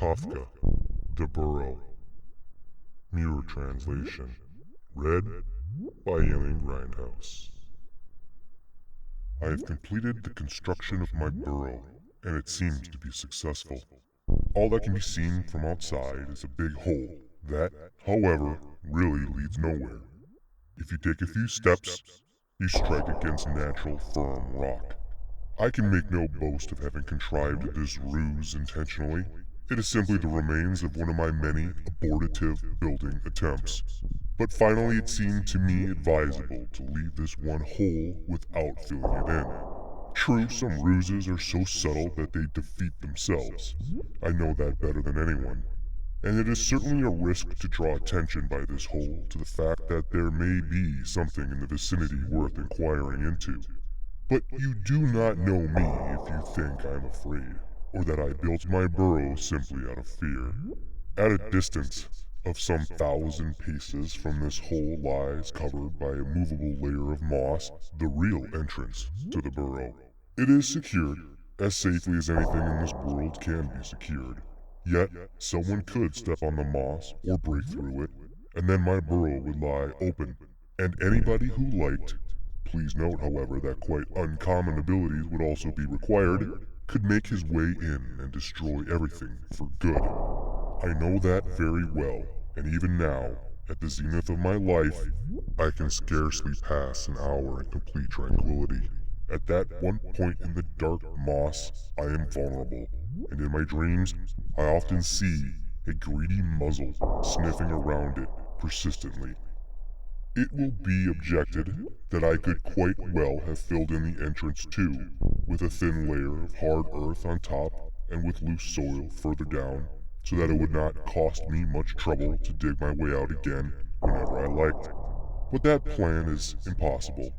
Kafka, The Burrow. Muir translation. Read by Grindhouse. I have completed the construction of my burrow, and it seems to be successful. All that can be seen from outside is a big hole that, however, really leads nowhere. If you take a few steps, you strike against natural firm rock. I can make no boast of having contrived this ruse intentionally. It is simply the remains of one of my many abortive building attempts. But finally it seemed to me advisable to leave this one hole without filling it in. True, some ruses are so subtle that they defeat themselves. I know that better than anyone. And it is certainly a risk to draw attention by this hole to the fact that there may be something in the vicinity worth inquiring into. But you do not know me if you think I'm afraid, or that I built my burrow simply out of fear. At a distance of some 1,000 paces from this hole lies, covered by a movable layer of moss, the real entrance to the burrow. It is secured, as safely as anything in this world can be secured. Yet, someone could step on the moss or break through it, and then my burrow would lie open, and anybody who liked, please note however that quite uncommon abilities would also be required, could make his way in and destroy everything for good. I know that very well, and even now, at the zenith of my life, I can scarcely pass an hour in complete tranquility. At that one point in the dark moss, I am vulnerable, and in my dreams, I often see a greedy muzzle sniffing around it persistently. It will be objected that I could quite well have filled in the entrance too, with a thin layer of hard earth on top and with loose soil further down, so that it would not cost me much trouble to dig my way out again whenever I liked. But that plan is impossible.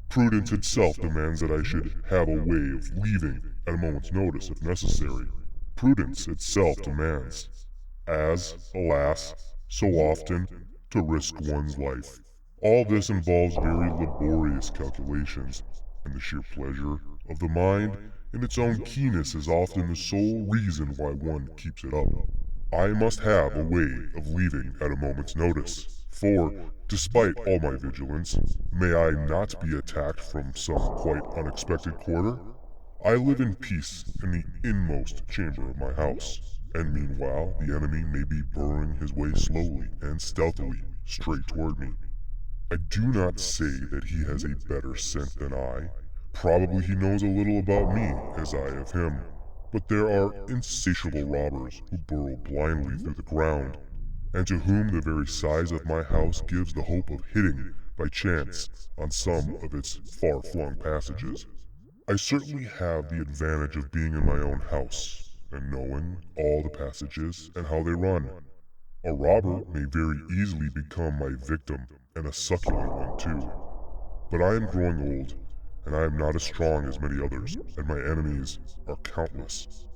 Prudence itself demands that I should have a way of leaving at a moment's notice if necessary. Prudence itself demands, as, alas, so often, to risk one's life. All this involves very laborious calculations, and the sheer pleasure of the mind in its own keenness is often the sole reason why one keeps it up. I must have a way of leaving at a moment's notice, for, despite all my vigilance, may I not be attacked from some quite unexpected quarter? I live in peace in the inmost chamber of my house, and meanwhile the enemy may be burrowing his way slowly and stealthily straight toward me. I do not say that he has a better scent than I. Probably he knows a little about me, as I of him. But there are insatiable robbers who burrow blindly through the ground, and to whom the very size of my house gives the hope of hitting, by chance, on some of its far-flung passages. I certainly have the advantage of being in my own house, and knowing all the passages and how they run. A robber may very easily become my victim, and a succulent one too. But I am growing old, and I am not as strong as many others, and my enemies are countless.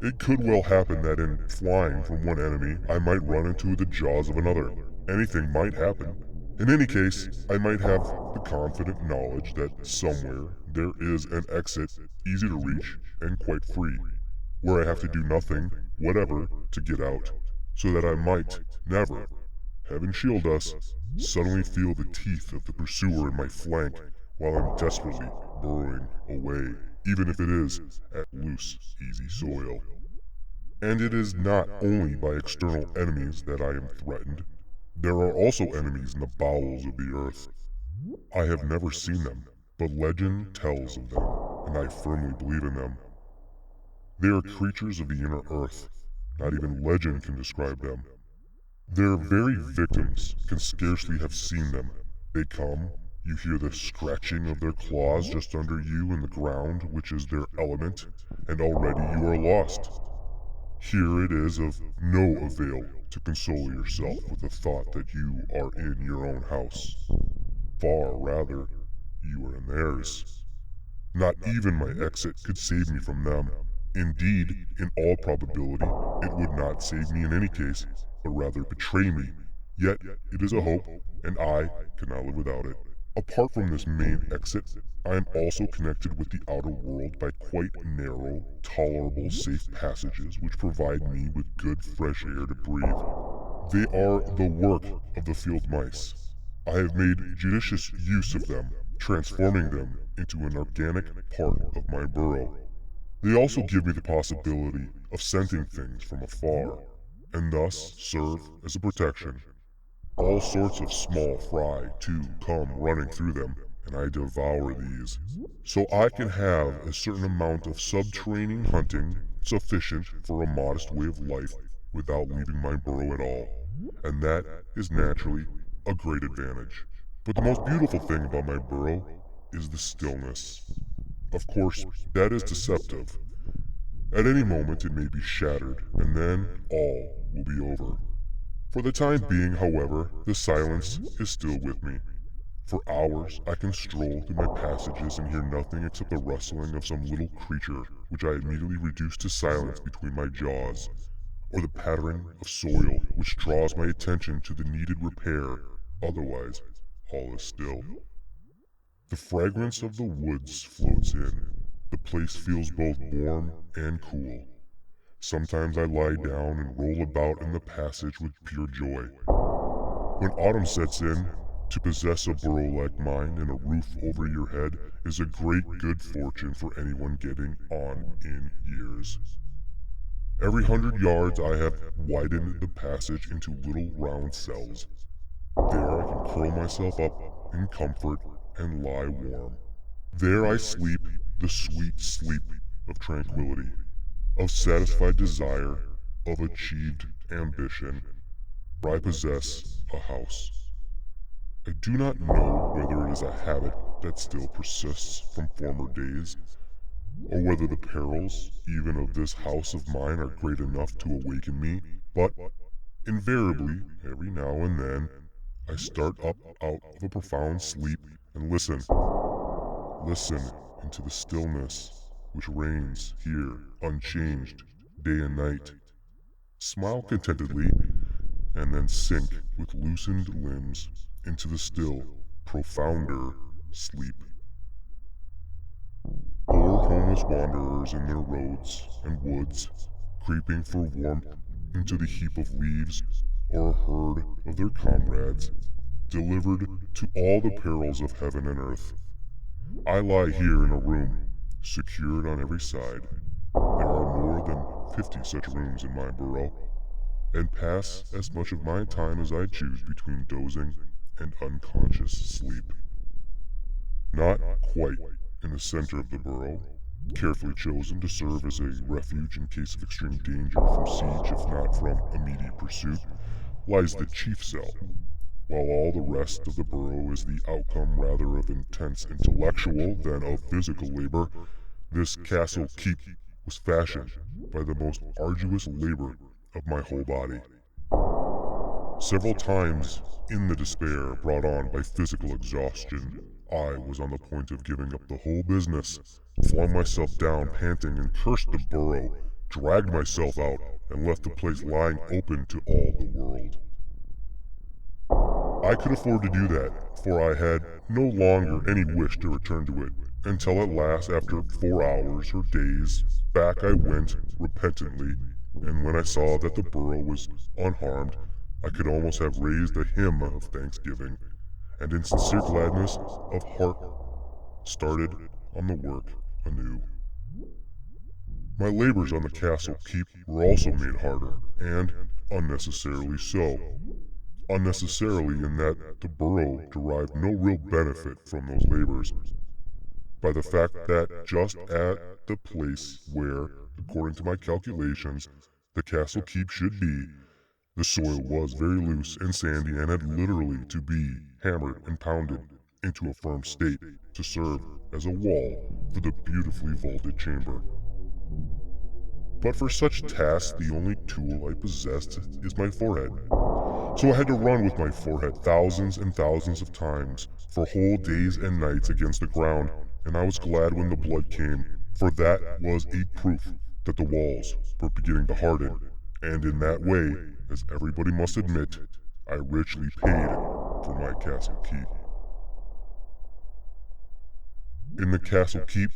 It could well happen that in flying from one enemy, I might run into the jaws of another. Anything might happen. In any case, I might have the confident knowledge that somewhere there is an exit easy to reach and quite free, where I have to do nothing whatever to get out, so that I might never, heaven shield us, suddenly feel the teeth of the pursuer in my flank while I'm desperately burrowing away, even if it is at loose, easy soil. And it is not only by external enemies that I am threatened. There are also enemies in the bowels of the earth. I have never seen them, but legend tells of them, and I firmly believe in them. They are creatures of the inner earth. Not even legend can describe them. Their very victims can scarcely have seen them. They come, you hear the scratching of their claws just under you in the ground, which is their element, and already you are lost. Here it is of no avail to console yourself with the thought that you are in your own house. Far rather, you are in theirs. Not even my exit could save me from them. Indeed, in all probability, it would not save me in any case, but rather betray me. Yet, it is a hope, and I cannot live without it. Apart from this main exit, I am also connected with the outer world by quite narrow, tolerable, safe passages which provide me with good fresh air to breathe. They are the work of the field mice. I have made judicious use of them, transforming them into an organic part of my burrow. They also give me the possibility of scenting things from afar, and thus serve as a protection. All sorts of small fry, too, come running through them, and I devour these. So I can have a certain amount of subterranean hunting sufficient for a modest way of life without leaving my burrow at all, and that is naturally a great advantage. But the most beautiful thing about my burrow is the stillness. Of course, that is deceptive. At any moment it may be shattered, and then all will be over. For the time being, however, the silence is still with me. For hours I can stroll through my passages and hear nothing except the rustling of some little creature which I immediately reduce to silence between my jaws, or the pattering of soil which draws my attention to the needed repair. Otherwise, all is still. The fragrance of the woods floats in. The place feels both warm and cool. Sometimes I lie down and roll about in the passage with pure joy. When autumn sets in, to possess a burrow like mine and a roof over your head is a great good fortune for anyone getting on in years. Every 100 yards I have widened the passage into little round cells. There I can curl myself up in comfort and lie warm. There I sleep the sweet sleep of tranquility, of satisfied desire, of achieved ambition, for I possess a house. I do not know whether it is a habit that still persists from former days, or whether the perils even of this house of mine are great enough to awaken me, but invariably, every now and then, I start up out of a profound sleep and listen into the stillness which reigns here unchanged day and night, smile contentedly, and then sink with loosened limbs into the still, profounder sleep. Poor homeless wanderers in their roads and woods, creeping for warmth into the heap of leaves, or a herd of their comrades, delivered to all the perils of heaven and earth. I lie here in a room, secured on every side. There are more than 50 such rooms in my burrow, and pass as much of my time as I choose between dozing and unconscious sleep. Not quite in the center of the burrow, carefully chosen to serve as a refuge in case of extreme danger from siege if not from immediate pursuit, lies the chief cell. While all the rest of the burrow is the outcome rather of intense intellectual than of physical labor, this castle keep was fashioned by the most arduous labor of my whole body. Several times, in the despair brought on by physical exhaustion, I was on the point of giving up the whole business, flung myself down panting and cursed the burrow, dragged myself out, and left the place lying open to all the world. I could afford to do that, for I had no longer any wish to return to it, until at last, after 4 hours or days, back I went, repentantly, and when I saw that the burrow was unharmed, I could almost have raised a hymn of thanksgiving, and in sincere gladness of heart started on the work anew. My labors on the castle keep were also made harder, and unnecessarily so. Unnecessarily in that the burrow derived no real benefit from those labors, by the fact that just at the place where, according to my calculations, the castle keep should be, the soil was very loose and sandy and had literally to be hammered and pounded into a firm state to serve as a wall for the beautifully vaulted chamber. But for such tasks the only tool I possessed is my forehead. So I had to run with my forehead thousands and thousands of times, for whole days and nights against the ground, and I was glad when the blood came, for that was a proof that the walls were beginning to harden, and in that way, as everybody must admit, I richly paid for my castle keep. In the castle keep,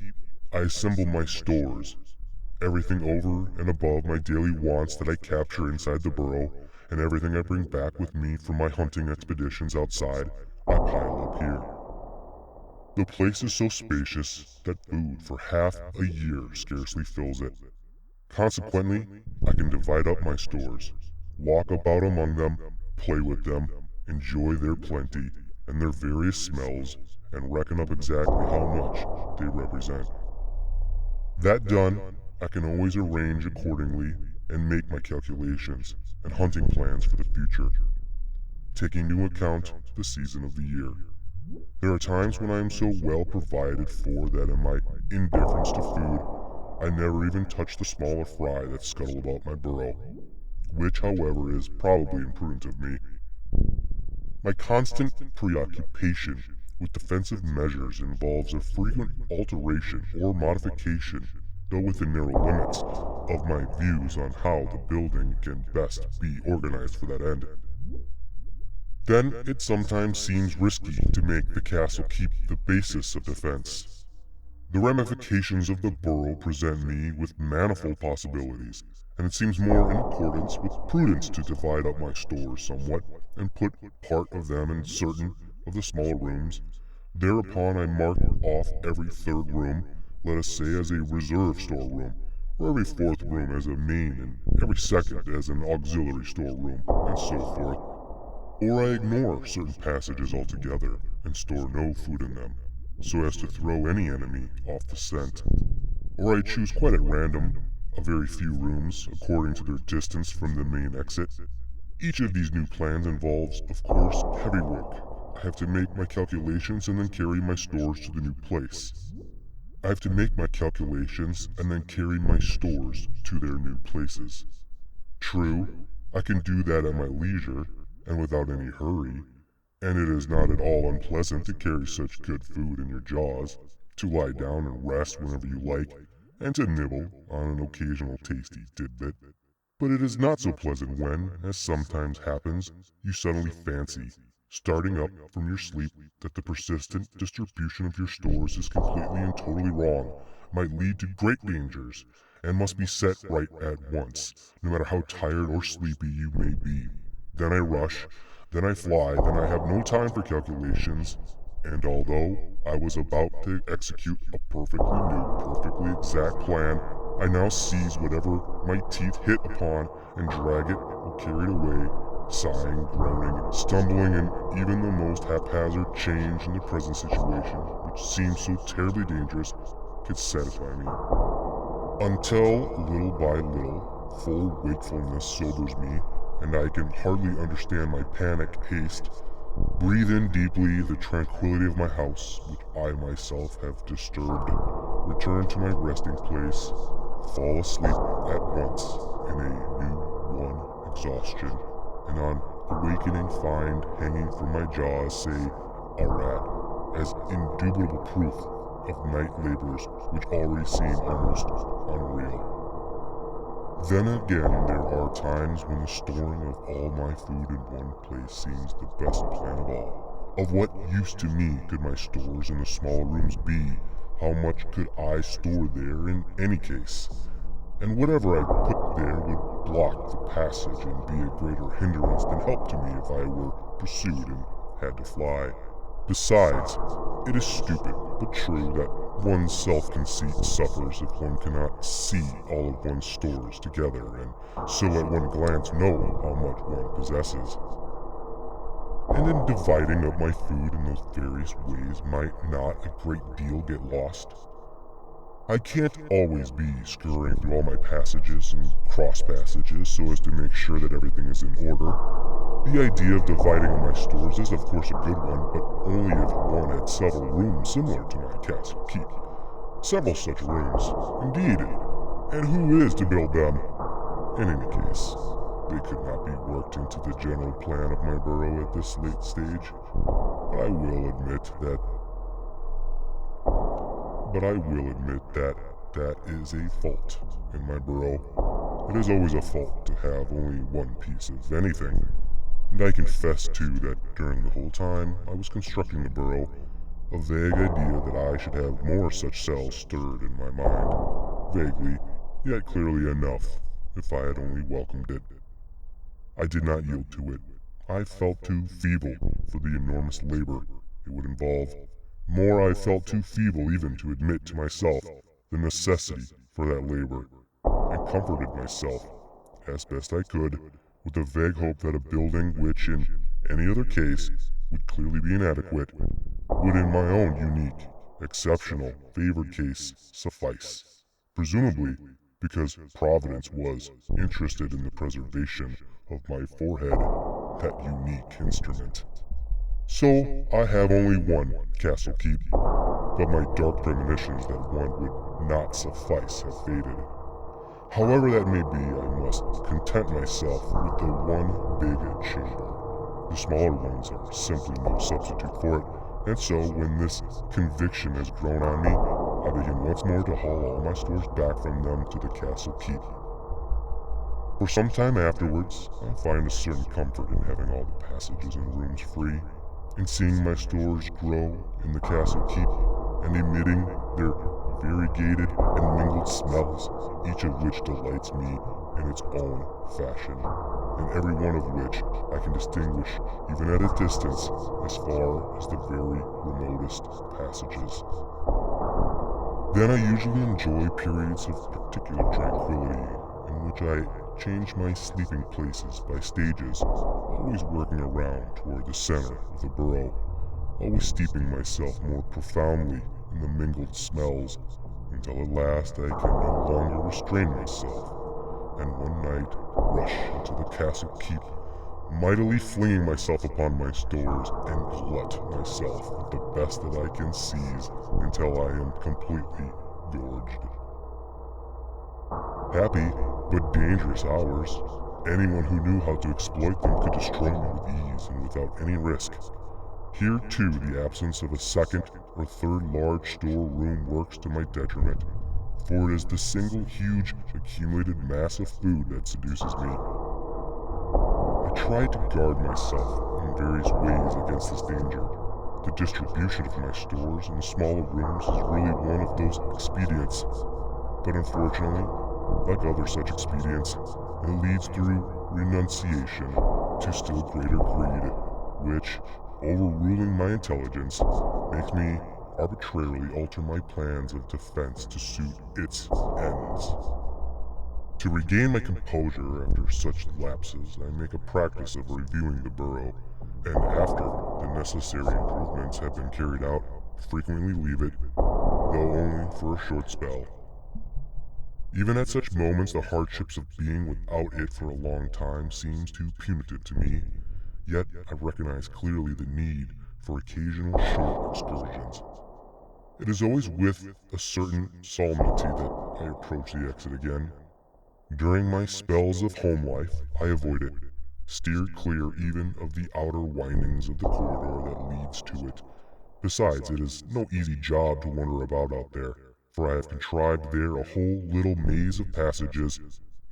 I assemble my stores, everything over and above my daily wants that I capture inside the burrow, and everything I bring back with me from my hunting expeditions outside, I pile up here. The place is so spacious that food for half a year scarcely fills it. Consequently, I can divide up my stores, walk about among them, play with them, enjoy their plenty and their various smells, and reckon up exactly how much they represent. That done, I can always arrange accordingly and make my calculations and hunting plans for the future, taking into account the season of the year. There are times when I am so well provided for that in my indifference to food, I never even touch the smaller fry that scuttle about my burrow, which, however, is probably imprudent of me. My constant preoccupation with defensive measures involves a frequent alteration or modification, though within narrow limits, of my views on how the building can best be organized for that end. Then it sometimes seems risky to make the castle keep the basis of defense. The ramifications of the burrow present me with manifold possibilities, and it seems more in accordance with prudence to divide up my stores somewhat and put part of them in certain of the smaller rooms. Thereupon I mark off every third room, let us say, as a reserve storeroom, or every fourth room as a main, and every second as an auxiliary storeroom, and so forth. Or I ignore certain passages altogether and store no food in them, so as to throw any enemy off the scent. Or I choose quite at random a very few rooms according to their distance from the main exit. Each of these new plans involves, of course, heavy work. I have to make my calculations and then carry my stores to the new place. I have to make my calculations and then carry my stores to their new places. True, I can do that at my leisure and without any hurry, and it is not at all unpleasant to carry such good food in your jaws, to lie down and rest whenever you like, and to nibble on an occasional tasty tidbit. But it is not so pleasant when, as sometimes happens, you suddenly fancy, starting up from your sleep, that the persistent distribution of your stores is completely and totally wrong, might lead to great dangers, and must be set right at once, no matter how tired or sleepy you may be. Then I rush, then I fly, then I have no time for calculations, and although I was about to execute a perfectly new, perfectly exact plan, I now seize whatever my teeth hit upon and drag it or carry it away, sighing, groaning, stumbling, and even the most haphazard change in the present situation, which seems so terribly dangerous, could satisfy me. Until, little by little, full wakefulness sobers me, and I can hardly understand my panic haste, breathe in deeply the tranquility of my house, which I myself have disturbed, return to my resting place, fall asleep at once in a new one exhaustion, and on awakening find hanging from my jaws, say, a rat, as indubitable proof of night labors which already seem almost unreal. Then again, there are times when the storing of all my food in one place seems the best plan of all. Of what use to me could my stores in the smaller rooms be? How much could I store there in any case? And whatever I put there would block the passage and be a greater hindrance than help to me if I were pursued and had to fly. Besides, it is stupid, but true, that one's self-conceit suffers if one cannot see all of one's stores together, and so at one glance know how much one possesses. And in dividing up my food in those various ways, might not a great deal get lost? I can't always be scurrying through all my passages and cross-passages so as to make sure that everything is in order. The idea of dividing up my stores is of course a good one, but only if one had several rooms similar to my castle keep. Several such rooms, indeed, and who is to build them? In any case, they could not be worked into the general plan of my burrow at this late stage, but I will admit that that is a fault in my burrow. It is always a fault to have only one piece of anything. And I confess too that during the whole time I was constructing the burrow, a vague idea that I should have more such cells stirred in my mind. Vaguely, yet clearly enough, if I had only welcomed it. I did not yield to it. I felt too feeble for the enormous labor it would involve. More, I felt too feeble even to admit to myself the necessity for that labor, and comforted myself, as best I could, with the vague hope that a building which, in any other case, would clearly be inadequate, would in my own unique, exceptional, favored case suffice. Presumably, because Providence was interested in the preservation of my forehead, that unique instrument. So, I have only one castle keep, but my dark premonitions that one would not suffice have faded. However that may be, I must content myself with the one big chamber. The smaller ones are simply no substitute for it, and so when this conviction has grown on me, I begin once more to haul all my stores back from them to the castle keep. For some time afterwards, I find a certain comfort in having all the passages and rooms free, in seeing my stores grow in the castle keep, and emitting their variegated and mingled smells, each of which delights me in its own fashion, and every one of which I can distinguish even at a distance as far as the very remotest passages. Then I usually enjoy periods of particular tranquility, in which I change my sleeping places by stages, always working around toward the center of the burrow, always steeping myself more profoundly in the mingled smells, until at last I can no longer restrain myself, and one night rush into the castle keep, mightily flinging myself upon my stores and glut myself with the best that I can seize until I am completely gorged. Happy, but dangerous hours. Anyone who knew how to exploit them could destroy me with ease and without any risk. Here, too, the absence of a second or third large storeroom works to my detriment, for it is the single huge accumulated mass of food that seduces me. I try to guard myself in various ways against this danger. The distribution of my stores in the smaller rooms is really one of those expedients, but unfortunately, like other such expedients, it leads through renunciation to still greater greed, which, overruling my intelligence, makes me arbitrarily alter my plans of defense to suit its ends. To regain my composure after such lapses, I make a practice of reviewing the burrow, and after the necessary improvements have been carried out, frequently leave it, though only for a short spell. Even at such moments, the hardships of being without it for a long time seems too punitive to me, yet I recognize clearly the need for occasional short excursions. It is always with a certain solemnity that I approach the exit again. During my spells of home life, I avoid it, steer clear even of the outer windings of the corridor that leads to it. Besides, it is no easy job to wander about out there, for I have contrived there a whole little maze of passages.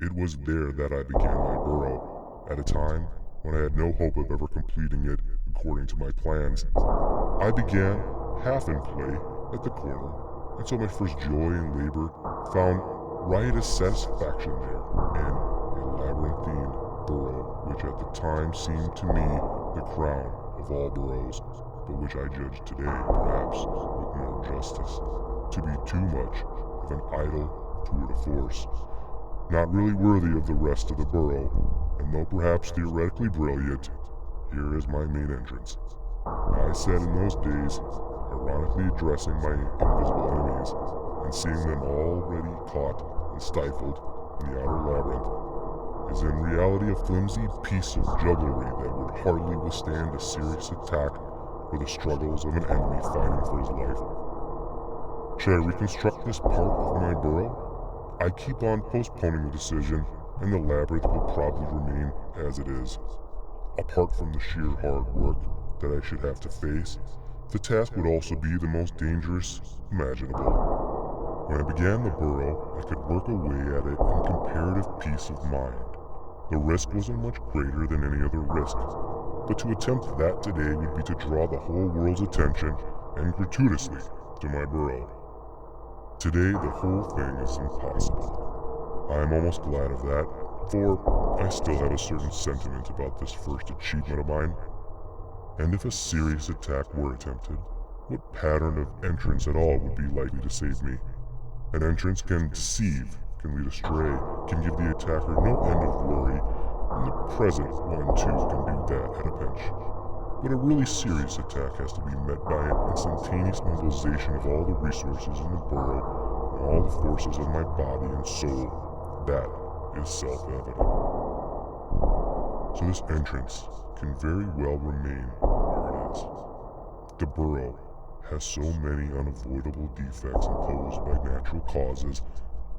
It was there that I began my burrow, at a time when I had no hope of ever completing it according to my plans. I began, half in play, at the corner, and so my first joy and labor found riotous satisfaction there, in a labyrinthine burrow which at the time seemed to me the crown of all burrows, but which I judge today, perhaps, with more justice, to be too much of an idle tour de force, not really worthy of the rest of the burrow, and though perhaps theoretically brilliant, here is my main entrance. I said in those days, ironically addressing my invisible enemies, and seeing them already caught and stifled in the outer labyrinth, is in reality a flimsy piece of jugglery that would hardly withstand a serious attack or the struggles of an enemy fighting for his life. Should I reconstruct this part of my burrow? I keep on postponing the decision, and the labyrinth will probably remain as it is. Apart from the sheer hard work that I should have to face, the task would also be the most dangerous imaginable. When I began the burrow, I could work away at it in comparative peace of mind. The risk wasn't much greater than any other risk, but to attempt that today would be to draw the whole world's attention and gratuitously to my burrow. Today the whole thing is impossible. I am almost glad of that, for I still have a certain sentiment about this first achievement of mine. And if a serious attack were attempted, what pattern of entrance at all would be likely to save me? An entrance can deceive, can lead astray, can give the attacker no end of worry, and the present one too can do that at a pinch. But a really serious attack has to be met by an instantaneous mobilization of all the resources in the burrow and all the forces of my body and soul. That is self-evident. So this entrance can very well remain where it is. The burrow has so many unavoidable defects imposed by natural causes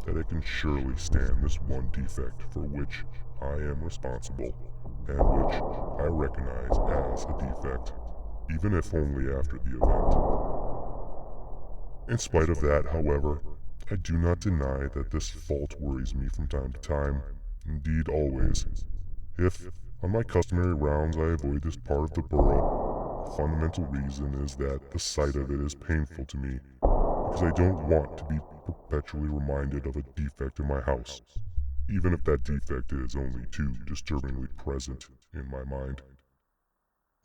that it can surely stand this one defect for which I am responsible, and which I recognize as a defect, even if only after the event. In spite of that, however, I do not deny that this fault worries me from time to time, indeed always. If, on my customary rounds, I avoid this part of the burrow, the fundamental reason is that the sight of it is painful to me, because I don't want to be perpetually reminded of a defect in my house, even if that defect is only too disturbingly present in my mind.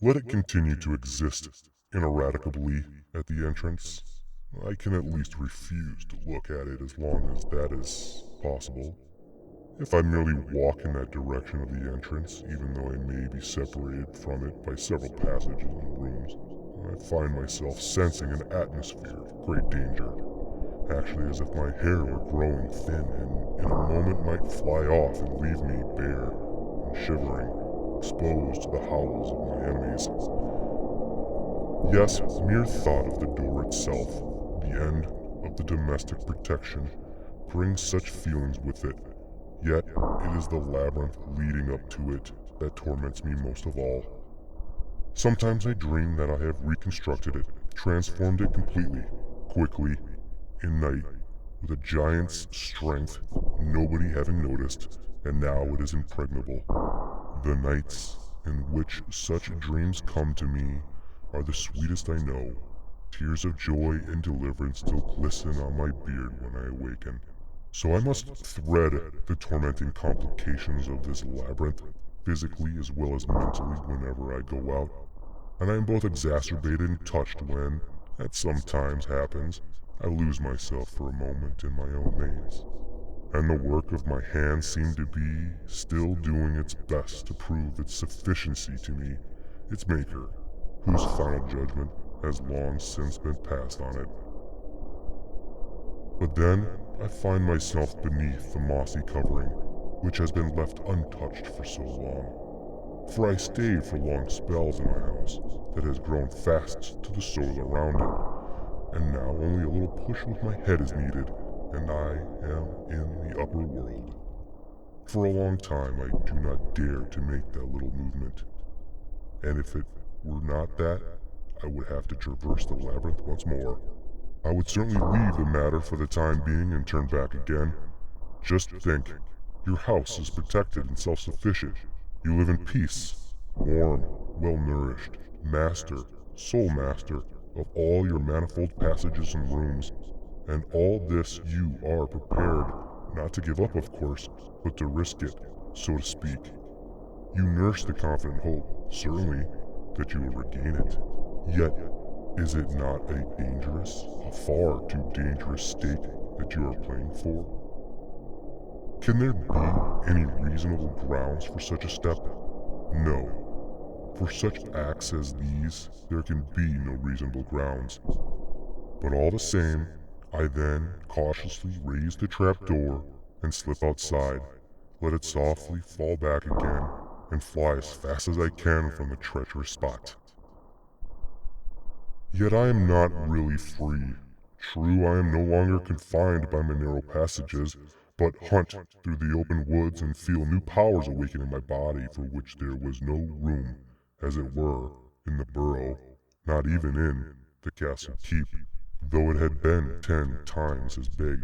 Let it continue to exist ineradicably at the entrance. I can at least refuse to look at it as long as that is possible. If I merely walk in that direction of the entrance, even though I may be separated from it by several passages and rooms, I find myself sensing an atmosphere of great danger, actually as if my hair were growing thin and in a moment might fly off and leave me bare and shivering, exposed to the howls of my enemies. Yes, mere thought of the door itself, the end of the domestic protection, brings such feelings with it. Yet, it is the labyrinth leading up to it that torments me most of all. Sometimes I dream that I have reconstructed it, transformed it completely, quickly, in night, with a giant's strength, nobody having noticed, and now it is impregnable. The nights in which such dreams come to me are the sweetest I know. Tears of joy and deliverance still glisten on my beard when I awaken. So I must thread the tormenting complications of this labyrinth, physically as well as mentally whenever I go out. And I am both exacerbated and touched when, as sometimes happens, I lose myself for a moment in my own maze. And the work of my hands seemed to be still doing its best to prove its sufficiency to me, its maker, whose final judgment has long since been passed on it. But then, I find myself beneath the mossy covering, which has been left untouched for so long. For I stayed for long spells in my house that has grown fast to the soil around it, and now only a little push with my head is needed, and I am in the upper world. For a long time I do not dare to make that little movement, and if it were not that, I would have to traverse the labyrinth once more. I would certainly leave the matter for the time being and turn back again. Just think, your house is protected and self-sufficient. You live in peace, warm, well-nourished, master, sole master of all your manifold passages and rooms, and all this you are prepared, not to give up of course, but to risk it, so to speak. You nurse the confident hope, certainly, that you will regain it. Yet, is it not a dangerous, a far too dangerous state that you are playing for? Can there be any reasonable grounds for such a step? No. For such acts as these, there can be no reasonable grounds. But all the same, I then cautiously raise the trapdoor and slip outside, let it softly fall back again, and fly as fast as I can from the treacherous spot. Yet I am not really free. True, I am no longer confined by my narrow passages, but hunt through the open woods and feel new powers awaken in my body for which there was no room, as it were, in the burrow, not even in the castle keep, though it had been 10 times as big.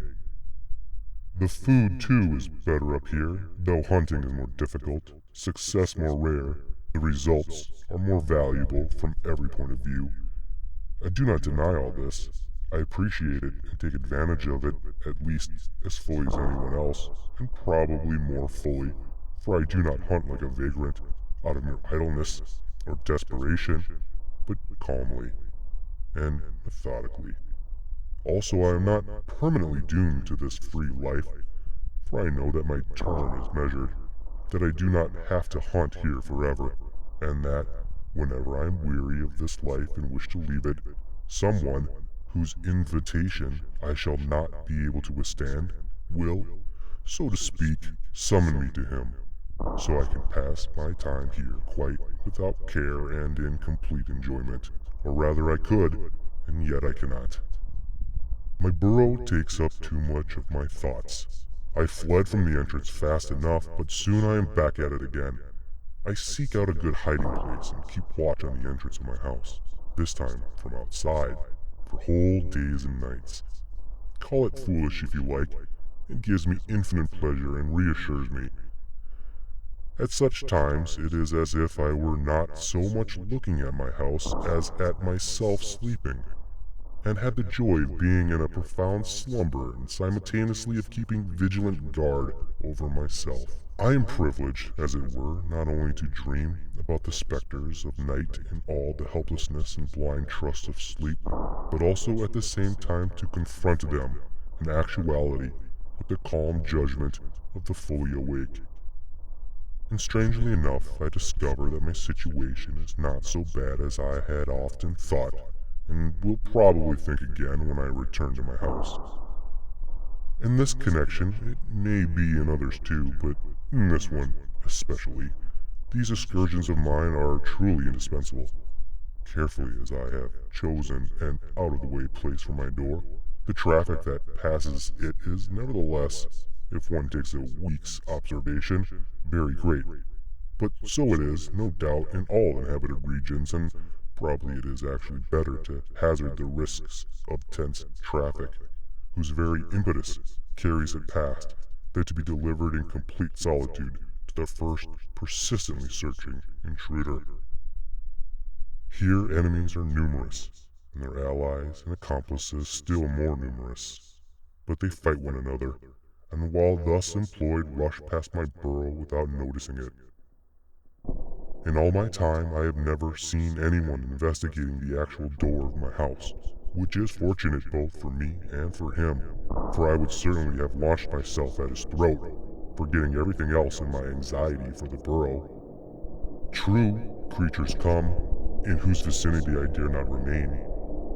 The food, too, is better up here, though hunting is more difficult, success more rare, the results are more valuable from every point of view. I do not deny all this. I appreciate it and take advantage of it at least as fully as anyone else, and probably more fully, for I do not hunt like a vagrant, out of mere idleness or desperation, but calmly and methodically. Also, I am not permanently doomed to this free life, for I know that my term is measured, that I do not have to hunt here forever, and that, whenever I am weary of this life and wish to leave it, someone, whose invitation I shall not be able to withstand, will, so to speak, summon me to him, so I can pass my time here quite without care and in complete enjoyment, or rather I could, and yet I cannot. My burrow takes up too much of my thoughts. I fled from the entrance fast enough, but soon I am back at it again. I seek out a good hiding place and keep watch on the entrance of my house, this time from outside, for whole days and nights. Call it foolish if you like. It gives me infinite pleasure and reassures me. At such times, it is as if I were not so much looking at my house as at myself sleeping, and had the joy of being in a profound slumber and simultaneously of keeping vigilant guard over myself. I am privileged, as it were, not only to dream about the specters of night in all the helplessness and blind trust of sleep, but also at the same time to confront them in actuality with the calm judgment of the fully awake. And strangely enough, I discover that my situation is not so bad as I had often thought, and will probably think again when I return to my house. In this connection, it may be in others too, but in this one especially, these excursions of mine are truly indispensable. Carefully as I have chosen an out-of-the-way place for my door, the traffic that passes it is nevertheless, if one takes a week's observation, very great. But so it is, no doubt, in all inhabited regions, and probably it is actually better to hazard the risks of tense traffic, whose very impetus carries it past, than to be delivered in complete solitude to the first persistently searching intruder. Here enemies are numerous, and their allies and accomplices still more numerous, but they fight one another, and while thus employed rush past my burrow without noticing it. In all my time I have never seen anyone investigating the actual door of my house, which is fortunate both for me and for him, for I would certainly have launched myself at his throat, forgetting everything else in my anxiety for the burrow. True, creatures come, in whose vicinity I dare not remain,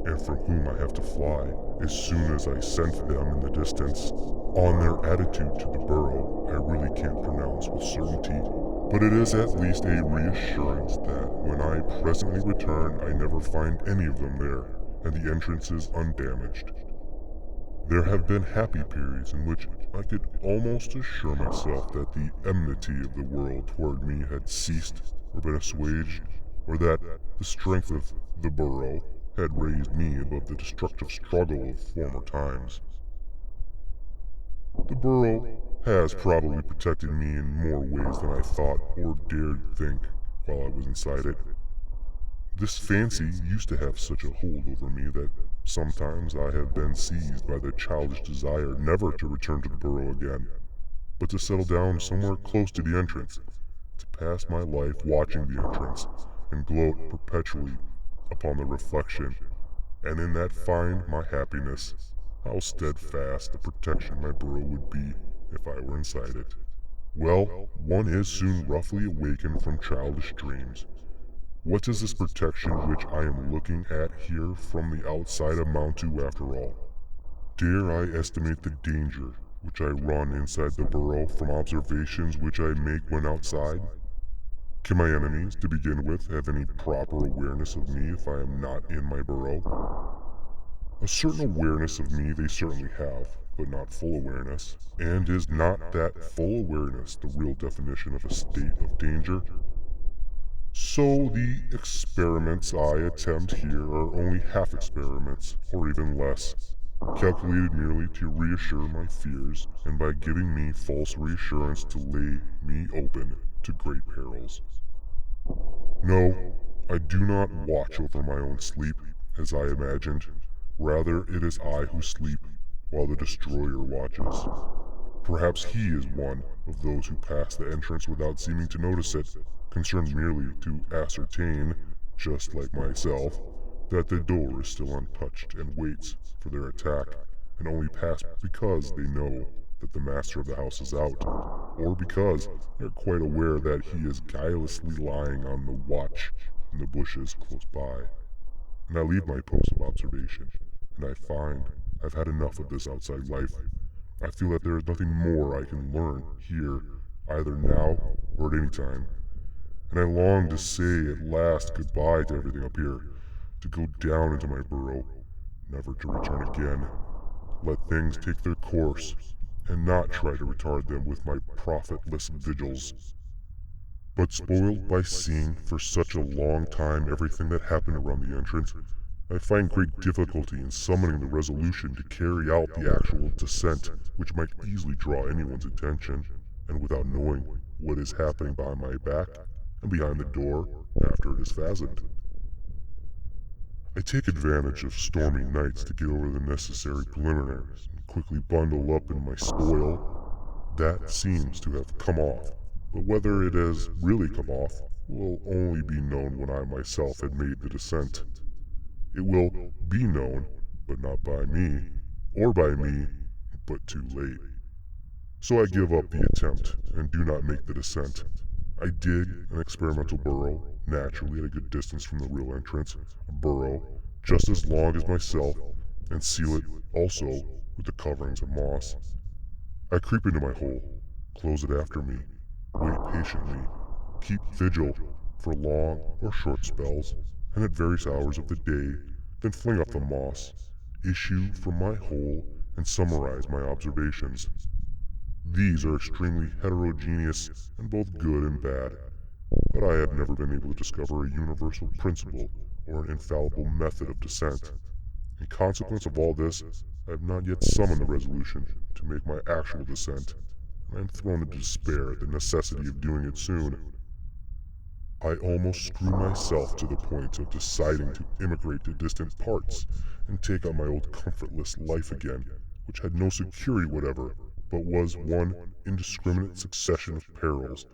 and from whom I have to fly as soon as I scent them in the distance. On their attitude to the burrow I really can't pronounce with certainty, but it is at least a reassurance that when I presently return I never find any of them there, and the entrance is undamaged. There have been happy periods in which I could almost assure myself that the enmity of the world toward me had ceased or been assuaged, or that the strength of the burrow had raised me above the destructive struggle of former times. The burrow has probably protected me in more ways than I thought or dared think while I was inside it. This fancy used to have such a hold over me that sometimes I have been seized by the childish desire never to return to the burrow again, but to settle down somewhere close to the entrance, to pass my life watching the entrance, and gloat perpetually upon the reflection, and in that find my happiness, how steadfast the protection my burrow would be if I were inside it. Well, one is soon roughly awakened from childish dreams. What is this protection which I am looking at here from the outside amount to after all? Dare I estimate the danger which I run inside the burrow from observations which I make when outside? Can my enemies, to begin with, have any proper awareness of me if I am not in my burrow? A certain awareness of me they certainly have, but not full awareness. And is not that full awareness the real definition of a state of danger? So the experiments I attempt here are only half experiments, or even less, calculated merely to reassure my fears, and by giving me false reassurance to lay me open to great perils. No, I do not watch over my own sleep, as I imagined. Rather, it is I who sleep, while the destroyer watches. Perhaps he is one of those who pass the entrance without seeming to notice it, concerned merely to ascertain, just like myself, that the door is still untouched and waits for their attack, and only pass because they know that the master of the house is out, or because they're quite aware that he is guilelessly lying on the watch in the bushes close by. And I leave my post of observation, and I find I've had enough of this outside life. I feel that there is nothing more I can learn here, either now or at any time. And I long to say at last goodbye to everything up here, to go down into my burrow, never to return again. Let things take their course, and not try to retard them with my profitless vigils. But spoiled by seeing for such a long time everything that happened around the entrance, I find great difficulty in summoning the resolution to carry out the actual descent, which might easily draw anyone's attention, and without knowing what is happening behind my back and behind the door after it is fastened. I take advantage of stormy nights to get over the necessary preliminaries and quickly bundle up in my spoil. That seems to have come off, but whether it has really come off will only be known when I myself had made the descent. It will be known, but not by me, or by me, but too late. So I give up the attempt and do not make the descent. I dig an experimental burrow, naturally at a good distance from the real entrance, a burrow just as long as myself, and seal it also with the coverings of moss. I creep into my hole, close it after me, wait patiently, keep vigil for long or short spells, and at various hours of the day, then fling up the moss, issue from my hole, and summarize my observations. These are extremely heterogeneous and both good and bad, but I have never been able to discover a universal principle or an infallible method of descent. In consequence of all this, I have not yet summoned the resolution to make my actual descent, and I am thrown into despair at the necessity of doing it soon. I almost screw myself to the point of deciding to immigrate to distant parts and take on my old comfortless life again, which had no security whatever, but was one indiscriminate succession of perils,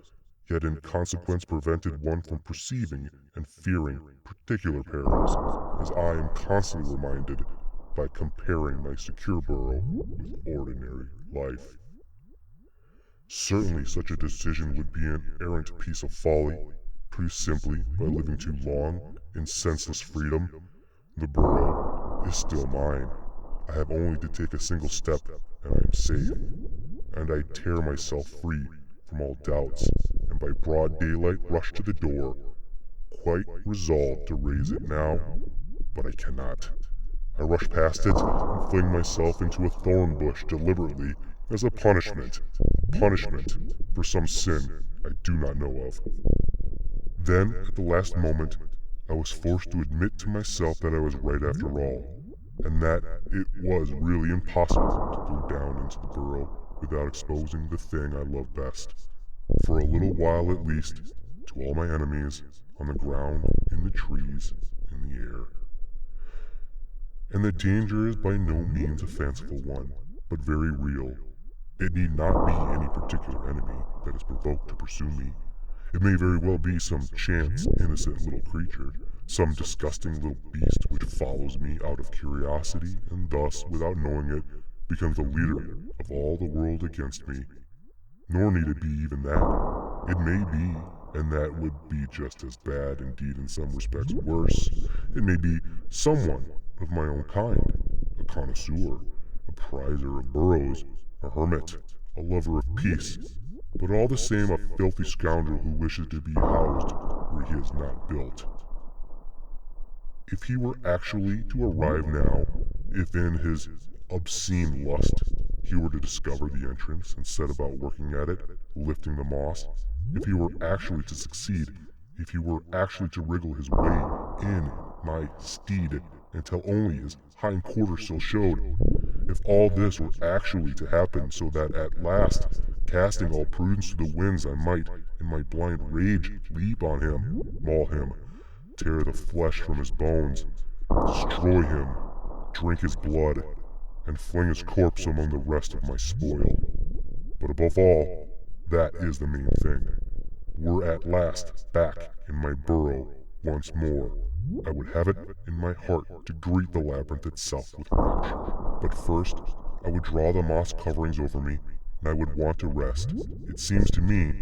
yet in consequence prevented one from perceiving and fearing particular perils, as I am constantly reminded by comparing my secure burrow with ordinary life. Certainly such a decision would be an errant piece of folly, produced simply by living too long in senseless freedom. The burrow is still mine. I have only to take a single step, and I am safe. And I tear myself free from all doubts, and by broad daylight rush to the door, quite resolved to raise it now, but I cannot. I rush past it and fling myself into a thorn bush deliberately as a punishment for some sin I do not know of. Then, at the last moment, I was forced to admit to myself that I was right after all, and that it was really impossible to go down into the burrow without exposing the thing I love best, for a little while at least, to all my enemies, on the ground, in the trees, in the air. And the danger is by no means a fanciful one, but very real. It need not be any particular enemy that is provoked to pursue me. It may very well be some chance, innocent little creature, some disgusting little beast which follows me out of curiosity, and thus, without knowing it, becomes the leader of all the world against me. Nor need it be even that. It may be, and that would be just as bad, indeed in some respects worse, it may be someone of my own kind, a connoisseur, a prizer of burrows, a hermit, a lover of peace, but all the same a filthy scoundrel who wishes to be housed where he has not built. If he were actually to arrive now, if in his obscene lust he were to discover the entrance and set about working at it, lifting the moss, if he were actually to succeed, if he were actually to wriggle his way in my steed until only his hind quarter still showed, if all this were actually to happen so that at last, casting all prudence to the winds, I might, in my blind rage, leap on him, maul him, tear the flesh from his bones, destroy him, drink his blood, and fling his corpse among the rest of my spoil. But above all, that is the main thing. We're at last back in my burrow once more. I would have it in my heart to greet the labyrinth itself with rapture. But first, I would draw the moss coverings over me, and I would want to rest, it seems to me,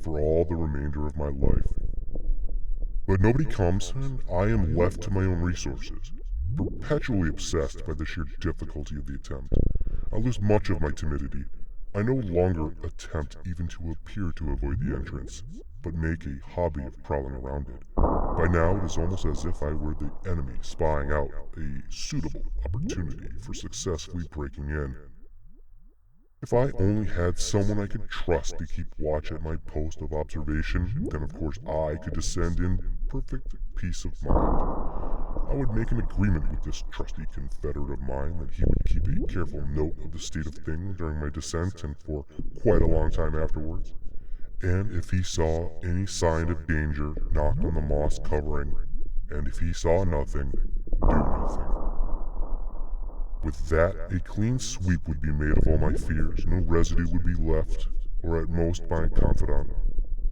for all the remainder of my life. But nobody comes, and I am left to my own resources, perpetually obsessed by the sheer difficulty of the attempt. I lose much of my timidity. I no longer attempt even to appear to avoid the entrance, but make a hobby of prowling around it. By now, it is almost as if I were the enemy spying out a suitable opportunity for successfully breaking in. If I only had someone I could trust to keep watch at my post of observation, then of course I could descend in perfect peace of mind. I would make an agreement with this trusty confederate of mine that he would keep a careful note of the state of things during my descent and for quite a long time afterwards. And if he saw any sign of danger, knock on the moss covering, and if he saw nothing, do nothing. With that, a clean sweep would be made of all my fears, no residue would be left, or at most my confidant.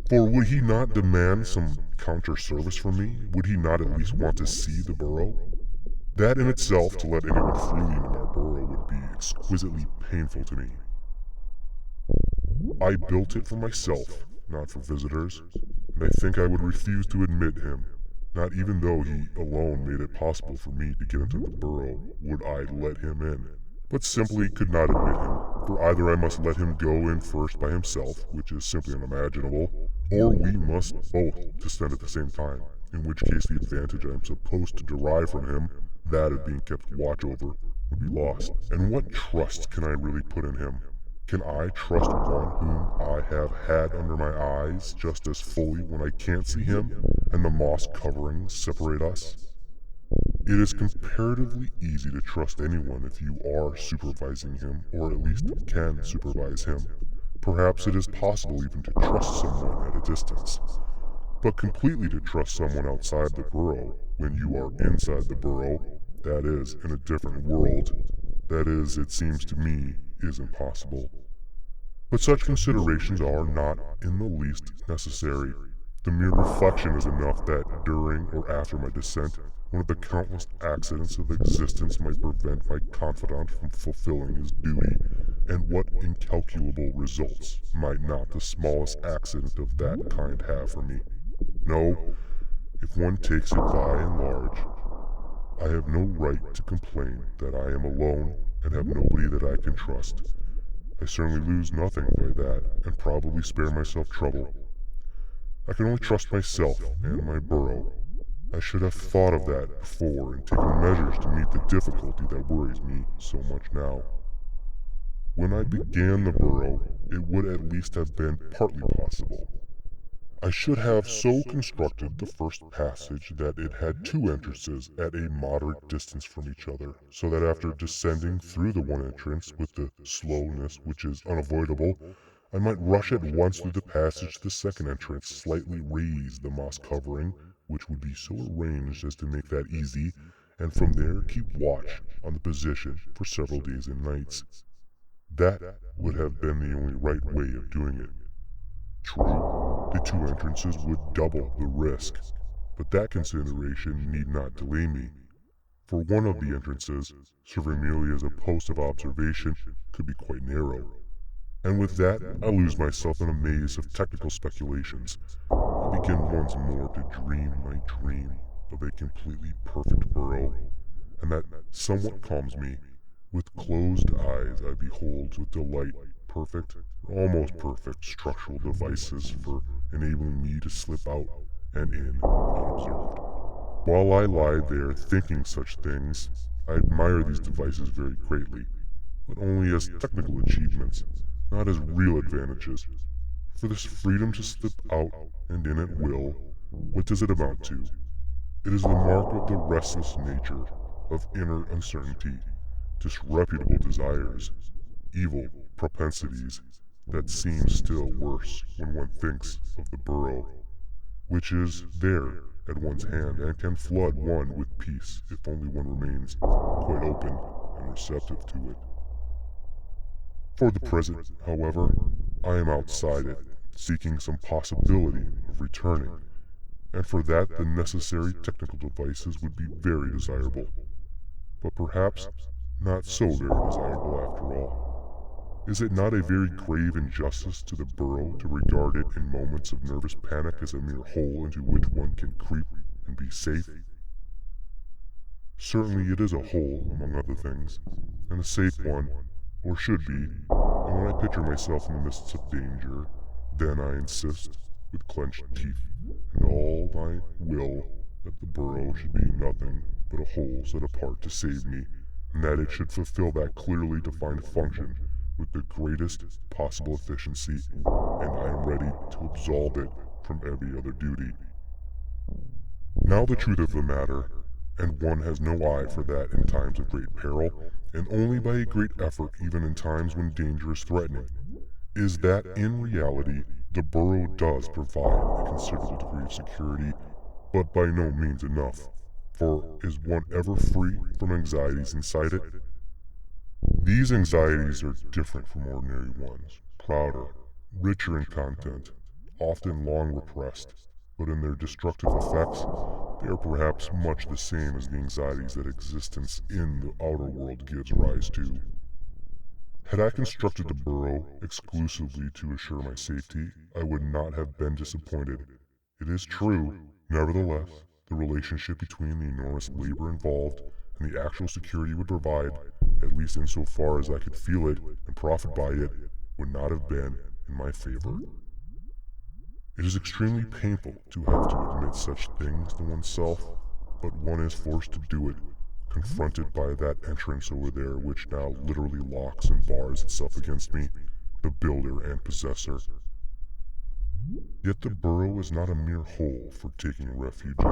For would he not demand some counter-service from me? Would he not at least want to see the burrow? That in itself, to let anyone freely into our burrow, would be exquisitely painful to me. I built it for myself, not for visitors, and I think I would refuse to admit him. Not even though he alone made it possible for me to get into the burrow would I let him in, but simply could not admit him, for either I must let him go in first by himself, which is simply unimaginable, or we must both descend at the same time, in which case the advantage I am supposed to derive from him, that of being kept watch over, would be lost. And what trust can I really put in him? Can I trust one whom I have had under my eyes just as fully when I can't see him, and the moss coverings separate us? It is comparatively easy to trust anyone if you are supervising him, or at least can supervise him. Perhaps it is possible even to trust someone at a distance. But completely to trust someone outside the burrow, when you are inside the burrow, that is, in a different world, that is, it seems to me, is impossible. But such considerations are not in the least necessary. The mere reflection is enough that during or after my descent, one of the countless accidents of existence might prevent my confidant from fulfilling his duty, and what incalculable results might not the smallest accident of that kind have for me? No, if one takes it by and large, I have no right to complain that I am alone and have nobody that I can trust. I certainly lose nothing by that, and probably spare myself trouble. I can only trust myself and my burrow. I should have thought of that before and taken measures to meet the difficulty that worries me so much now. When I began the burrow, it would at least have been partly possible. I should have so constructed the first passage that it had two entrances at a moderate distance from each other, so that after descending through the one entrance with the slowness which is unavoidable, I might rush at once through the passage to the second entrance, slightly raise the moss covering, which would be so arranged as to make that easy, and from there keep watch on the position for several days and nights. That would have been the only right way of doing it. True, the two entrances would double the risk, but that consideration need not delay me, for one of the entrances, serving merely as a post of observation, could be quite narrow. And with that, I lose myself in a maze of technical speculations. I begin once more to dream my dream of a completely perfect burrow, and that somewhat calms me. With closed eyes I behold with delight perfect, almost perfect structural devices for enabling me to slip out and in unobserved. While I lie there thinking such things, I admire these devices very greatly, but only as technical achievements, not as real advantages. For this freedom to slip out and in at will, what does it amount to? It is the mark of the restless nature, of inner uncertainty, disreputable desires, evil propensities that seem still worse when one thinks of the burrow, which is there at one's hand and can flood one with peace if only one remains quite open and receptive to it. For the present, however, I am outside it, seeking some possibility of returning, and for that the necessary technical devices would be very desirable, but perhaps not so very desirable after all. Is it not a very grave injustice to the burrow to regard it in moments of nervous panic as a mere hole into which one can creep and be safe? Certainly it is a hole, among other things, and a safe one, or should be, and when I picture myself in the midst of danger, then I insist, with clenched teeth and all my will, that the burrow should be nothing but a hole set apart to save me, and that it should fulfill that clearly defined function with the greatest possible efficiency, and I am ready to absolve it from every other duty. Now the truth of the matter, and one has no eye for that in times of great peril, and only by a great effort even in times when danger is threatening, is that in reality the burrow does provide a considerable degree of security, but by no means enough, for is one ever free from anxieties inside it? These anxieties are different from ordinary ones, prouder, richer in content, often long repressed, but in their destructive effects, they are perhaps much the same as the anxieties that existence in the outer world gives rise to. Had I constructed the burrow exclusively to assure my safety, I would not have been disappointed. It is true, nevertheless, the relationship between the enormous labor involved and the actual security it would provide, at least insofar as I could feel it and profit by it, would not have been in my favor. It is extremely painful to have to admit such things to oneself, but one is forced to do it, confronted by that entrance over there which now literally locks and bars itself against me, the builder and possessor. Yet the burrow is not a mere hole for taking refuge in.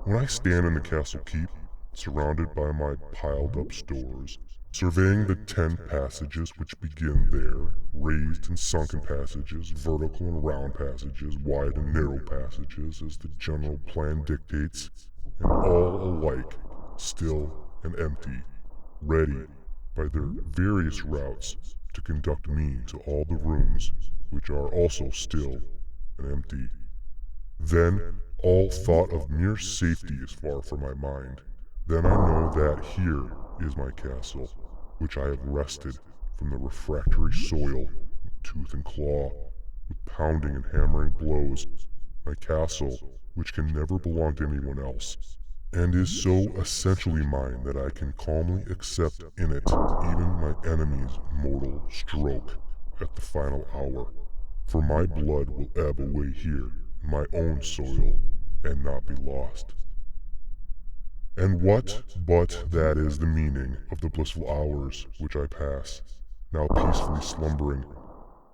When I stand in the castle keep, surrounded by my piled-up stores, surveying the 10 passages which begin there, raised and sunken passages, vertical and round passages, wide and narrow passages, as the general plan dictates, and all alike, still and empty, ready, by their various routes, to conduct me to all the rooms, which are also still and empty. Then all thought of mere safety is far from my mind. Then I know that here is my castle, which I have wrested from the refractory soil with tooth and claw, with pounding and hammering blows, my castle, which can never belong to anyone else, and is so essentially mine that I can calmly accept in it even my enemy's mortal stroke at the final hour, for my blood will ebb away here in my own soil and not be lost. And what but that is the meaning of the blissful hours which I pass, now peacefully slumbering,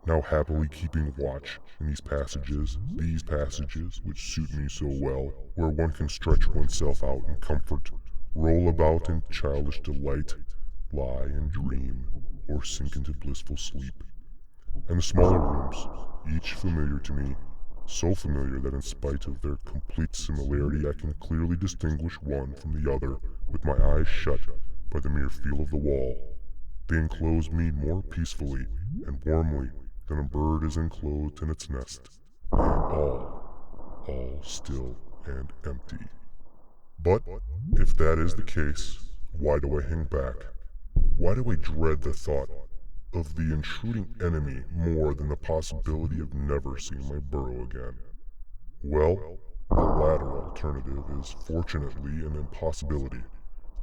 now happily keeping watch in these passages which suit me so well, where one can stretch oneself out in comfort, roll about in childish delight, lie and dream, or sink into blissful sleep. And the smaller rooms, each familiar to me, so familiar that in spite of their complete similarity I can clearly distinguish one from the other with my eyes shut by the mere feel of the wall. They enclose me more peacefully and warmly than a bird is enclosed in its nest, and all still and empty. But if that is the case, why do I hang back? Why do I dread the thought of the intruding enemy more than the possibility of never seeing my burrow again? Well, the latter alternative is fortunately an impossibility.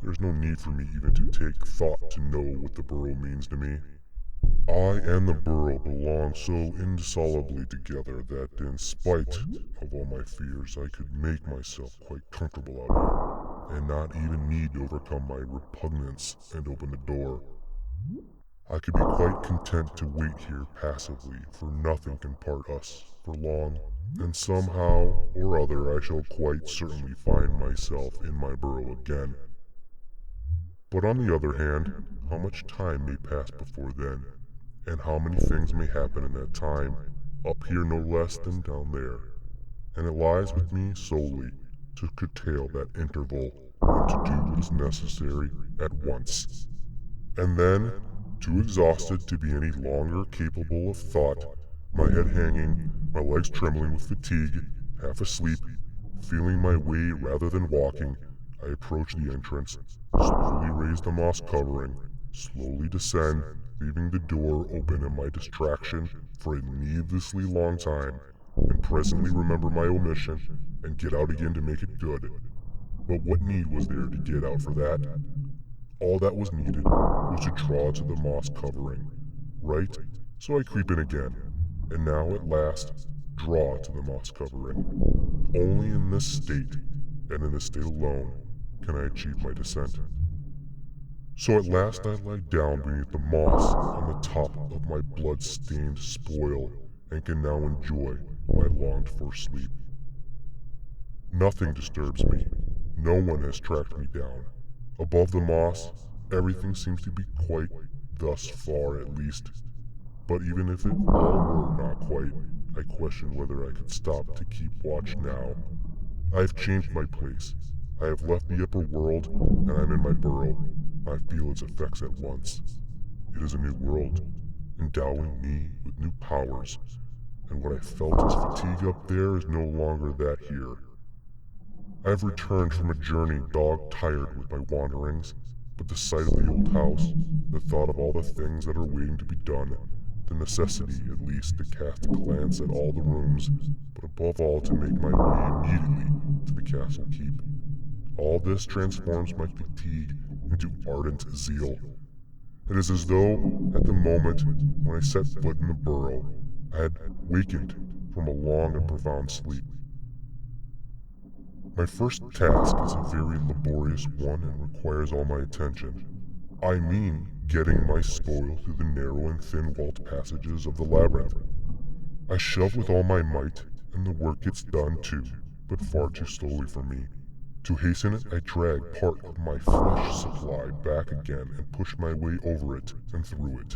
There's no need for me even to take thought to know what the burrow means to me. I and the burrow belong so indissolubly together that in spite of all my fears I could make myself quite comfortable out here, and not even need to overcome my repugnance and open the door. I could be quite content to wait here passively, for nothing can part us for long, and somehow or other I shall quite certainly find myself in my burrow again. But on the other hand, how much time may pass before then, and how many things may happen in that time, up here no less than down there, and it lies with me solely to curtail that interval and to do what is necessary at once. And then, too exhausted to be any longer capable of thought, my head hanging, my legs trembling with fatigue, half asleep, feeling my way rather than walking, I approach the entrance, slowly raise the moss covering, slowly descend, leaving the door open in my distraction for a needlessly long time, and presently remember my omission and get out again to make it good. But what need was there to get out for that? All that was needed was to draw to the moss covering, right? So I creep in again, and now at last draw to the moss covering. Only in this state, and in this state alone, can I achieve my descent. So at last I lie down beneath the moss on the top of my blood-stained spoil, and can now enjoy my longed-for sleep. Nothing disturbs me. No one has tracked me down. Above the moss, everything seems to be quite, thus far at least. But even if it all were not quite, I question whether I could stop to keep watch now. I have changed my place. I have left the upper world, and I'm in my burrow. I feel its effects at once. It is a new world, endowing me with new powers, and what I felt as fatigue up there is no longer that here. I have returned from a journey dog-tired with my wanderings, but the sight of the old house, the thought of all the things that are waiting to be done, the necessity, at least, to cast a glance at all the rooms, but above all to make my way immediately to the castle keep. All this transforms my fatigue into ardent zeal. It is as though, at the moment when I set foot in the burrow, I had wakened from a long and profound sleep. My first task is a very laborious one and requires all my attention. I mean, getting my spoil through the narrow and thin-walled passages of the labyrinth. I shove with all my might, and the work gets done too, but far too slowly for me. To hasten it, I drag part of my flesh supply back again and push my way over it and through it.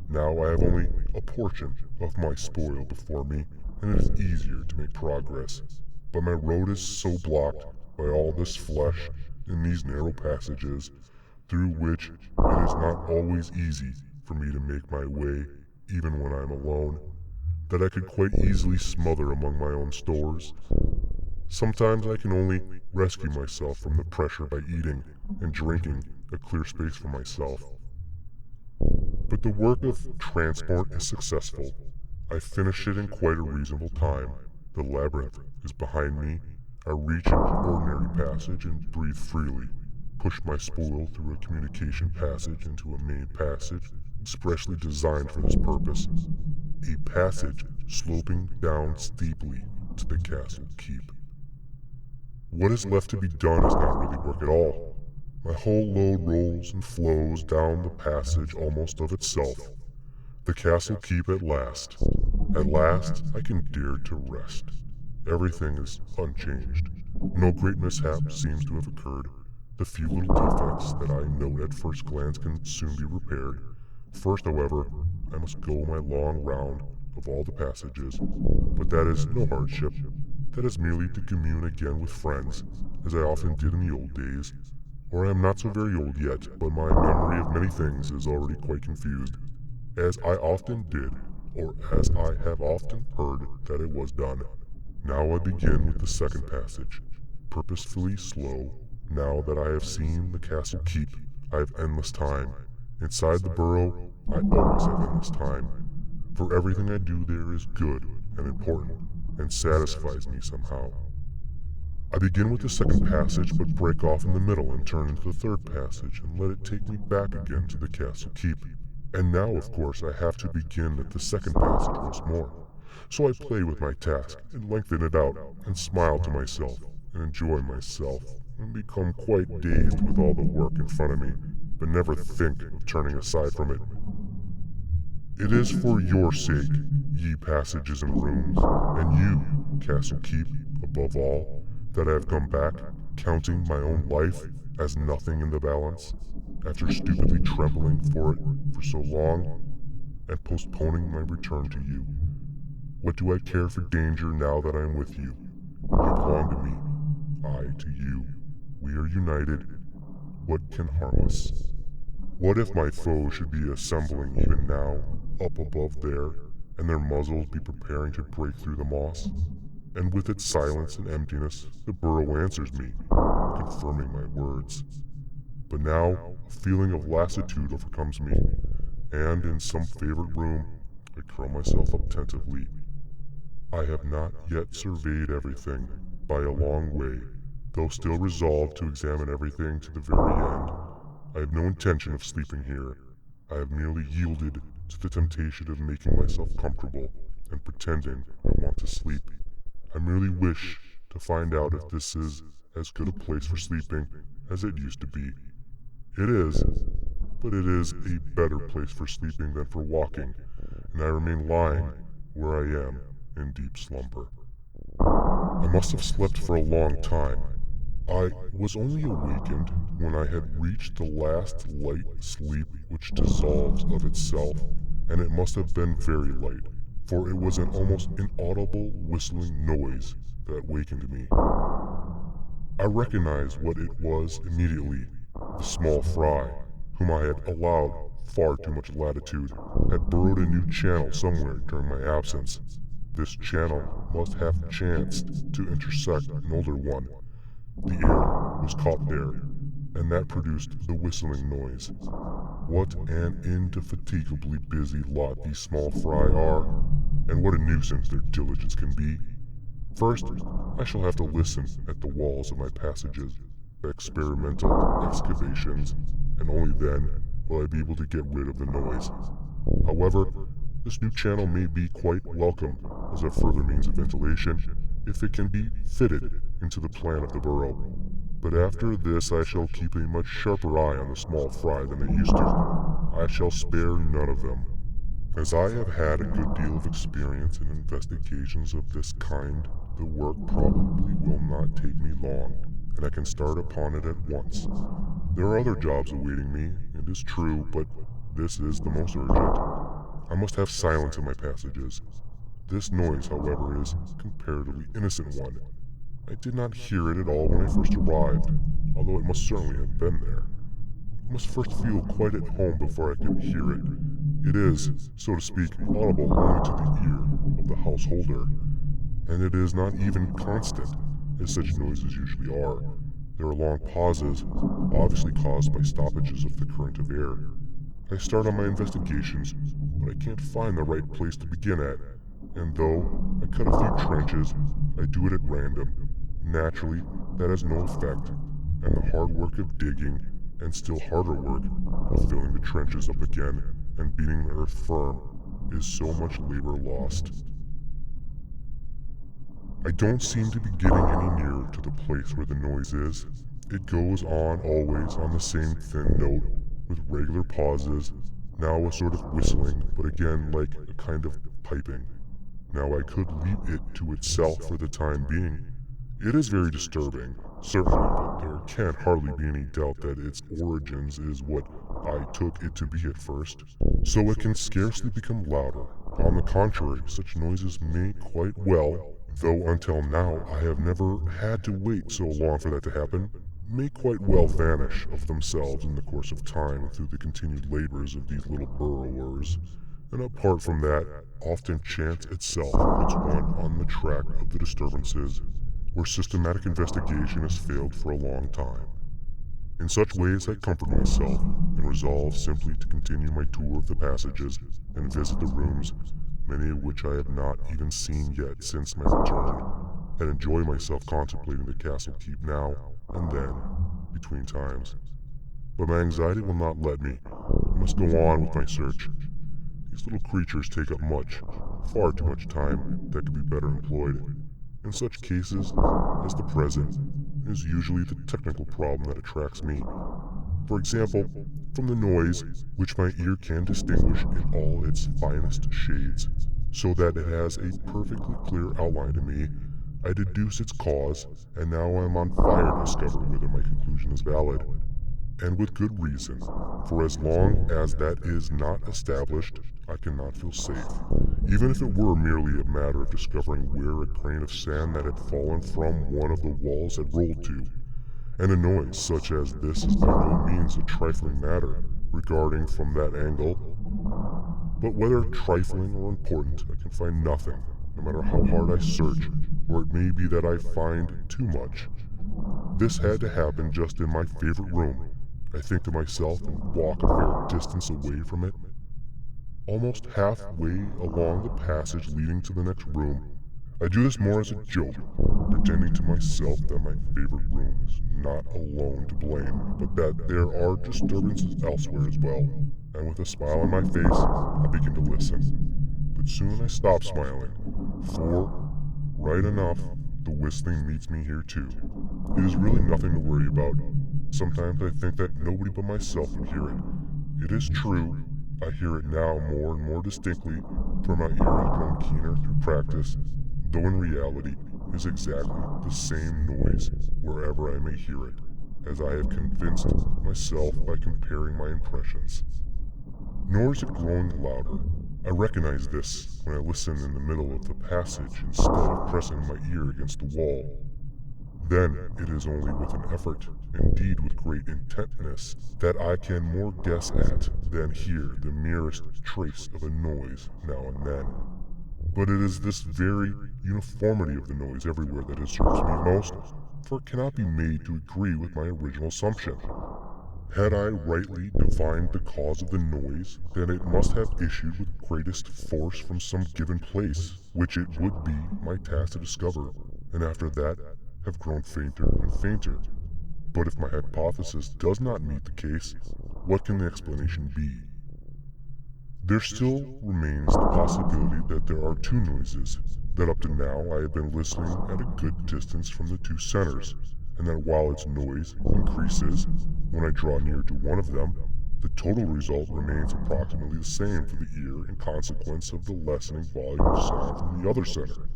Now I have only a portion of my spoil before me, and it is easier to make progress. But my road is so blocked by all this flesh in these narrow passages, through which it is not always easy for me to make my way, even when I am alone, that I could quite easily smother among my own stores. Sometimes I can only rescue myself from the pressure by eating and drinking a clear space for myself. But the work of transport is successful. I finish it in quite a reasonable time. The labyrinth is behind me. I reach an ordinary passage and breathe freely, push my spoil through a communication passage into a main passage expressly designed for this purpose, a passage sloping down steeply to the castle keep. What is left to be done is not really work at all. My whole load rolls and flows down the passage almost of itself. The castle keep at last. At last, I can dare to rest. Everything is unchanged. No great mishap seems to have occurred. The few little defects that I note at first glance can soon be repaired. First, however, I must go my long round of all the passages, but that is no hardship. That is merely to commune again with friends, as I often did in the old days. Or I am not so very old yet, but my memory of many things is already quite confused, as I often did, or as I have often heard that it was done. Now I begin with the second passage, purposefully slow. Now that I have seen the castle keep, I have endless time. Inside the burrow, I always have endless time, for everything I do there is good and important, and satisfies me somehow. I begin with the second passage, but break off in the middle and turn into the third passage and let it take me back again to the castle keep. And now, of course, I have to begin at the second passage once more. So I play with my task and lengthen it out and smile to myself and enjoy myself and become quite dazed with all the work in front of me, but never think of turning aside from it. It is for your sake, ye passages and rooms, and you, castle keep, above all, that I have come back, counting my own life as nothing in the balance, after stupidly trembling for it for so long, and postponing my return to you. What do I care for danger now that I am with you? belong to me, I to you. We are united. What can harm us? What if my foe should be assembling even now, up above there, and their muzzles be preparing to break through the moss? And with its silence and emptiness, the burrow answers me, confirming my words. But now, a feeling of lassitude overcomes me, and in some favorite room, I curl myself up tentatively. I have not yet surveyed everything, by a long way, though still resolved to examine everything to the very end. I have no intention of sleeping here. I have merely yielded to the temptation of making myself comfortable and pretending I want to sleep. I merely wish to find out if this is as good a place for sleeping as it used to be. It is, but it is a better place for sleeping than for walking, and I remain lying where I am in deep slumber. I must have slept for a long time. I was only awakened when I had reached the last light sleep which dissolves of itself, and it must have been very light, for it was an almost inaudible whistling noise that wakened me. I recognized what it was immediately. The small fry, whom I had allowed far too much latitude, had burrowed a new channel somewhere during my absence. This channel must have chanced to intersect an older one. The air was caught there, and that produced the whistling noise. What an indefatigably busy lot these small fry are, and what a nuisance their diligence can be. First, I shall have to listen at the walls of my passages, experimental excavations, and only then will I be able to get rid of the noise. However, this new channel may be quite welcome as a further means of ventilation, if it can be fitted into the plan of the burrow. But after this I shall keep a much sharper eye on the small fry than I used to. I shall spare none of them. As I have had a good deal of experience in investigations of this kind, the work probably will not take me long, and I can start upon it at once. There are other jobs awaiting me, it is true, but this is the most urgent. I must have silence in my passages. This noise, however, is a comparatively innocent one. I did not hear it at all when I first arrived, although it must certainly have been there. I must first feel quite at home before I can hear it. It is, so to speak, audible only to the ear of the householder, and it is not even constant, as such noises usually are. There are long pauses, obviously caused by stoppages of the current of air. I start on my investigations, but I can't find the right place to begin at, and though I cut a few trenches, I do it at random. Naturally, that has no effect, and the hard work of digging, and still harder work of filling the trenches up again and beating the earth firm, is so much labor lost. I don't seem to be getting any nearer to the place where the noise is. It goes on always on the same thin note, with regular pauses, now a sort of whistling, but again like a kind of piping. Now I could leave it to itself for the time being. It is very disturbing, certainly, but there can hardly be any doubt that its origins is what I took it to be at first, so it can scarcely become louder. On the contrary, such noises may quite well, though until now I have never had to wait so long for that to happen, may quite well vanish of themselves in the course of time through the continued labors of these little burrowers. And apart from that, often chance itself puts one on the track of the disturbances, where systematic investigation has failed for a long time. In such ways I comfort myself, and resolve simply to continue my tour of the passages, and visit the rooms, many of which I have not even seen yet since my return, and enjoy myself contemplating the castle keep now and then, between times. But my anxiety will not let me. I must go on with my search. These little creatures take up much, far too much time, that could be better employed. In such cases, as the present, it is usually the technical problem that attracts me. For example, from the noise, which my ear can distinguish in all its finest shades, so that it has a perfectly clear outline to me, I deduce its cause, and now I am on fire to discover whether my conclusion is valid. And with good reason, for as long as that is not established, I cannot feel safe, even if it were merely a matter of discovering where a grain of sand that had fallen from one of the walls had rolled to. And a noise such as this is by no means a trifling matter, regarding from that angle. But whether trifling or important, I can find nothing, no matter how hard I search, or it may be that I find too much. This had to happen just in my favorite room, I think to myself, and walk a fair distance away from it. Almost halfway along the passage leading to the next room, I do this more as a joke, pretending to myself that my favorite room is not alone to blame, but that there are disturbances elsewhere as well, and with a smile on my face, I begin to listen. But soon I stop smiling, for, right enough, the whistling meets me here too. It is really nothing to worry about. Sometimes I think that nobody but myself would hear it. It is true, I hear it now more and more distinctly, for my ear has grown keener through practice, though in reality it is exactly the same noise wherever I may hear it, as I have convinced myself by comparing my impressions. Nor is it growing louder. I recognize this when I listen in the middle of the passage instead of pressing my ear against the wall. Then it is only with an effort, indeed with great intentness, that I can more guess at than hear the merest trace of a noise now and then. But it is this very uniformity of the noise everywhere that disturbs me most, for it cannot be made to agree with my original assumption. Had I rightly divined the cause of the noise, then it must have issued with greatest force from some given place, which it would be my task to discover, and after that have grown fainter and fainter. But if my hypothesis does not meet the case, what can the explanation be? There still remains the possibility that there are two noises, that up to now I have been listening at a good distance from the two centers, and that while its noise increases when I draw near to one of them, the total result remains approximately the same for the ear in consequence of the lessening volume of sound from the other center.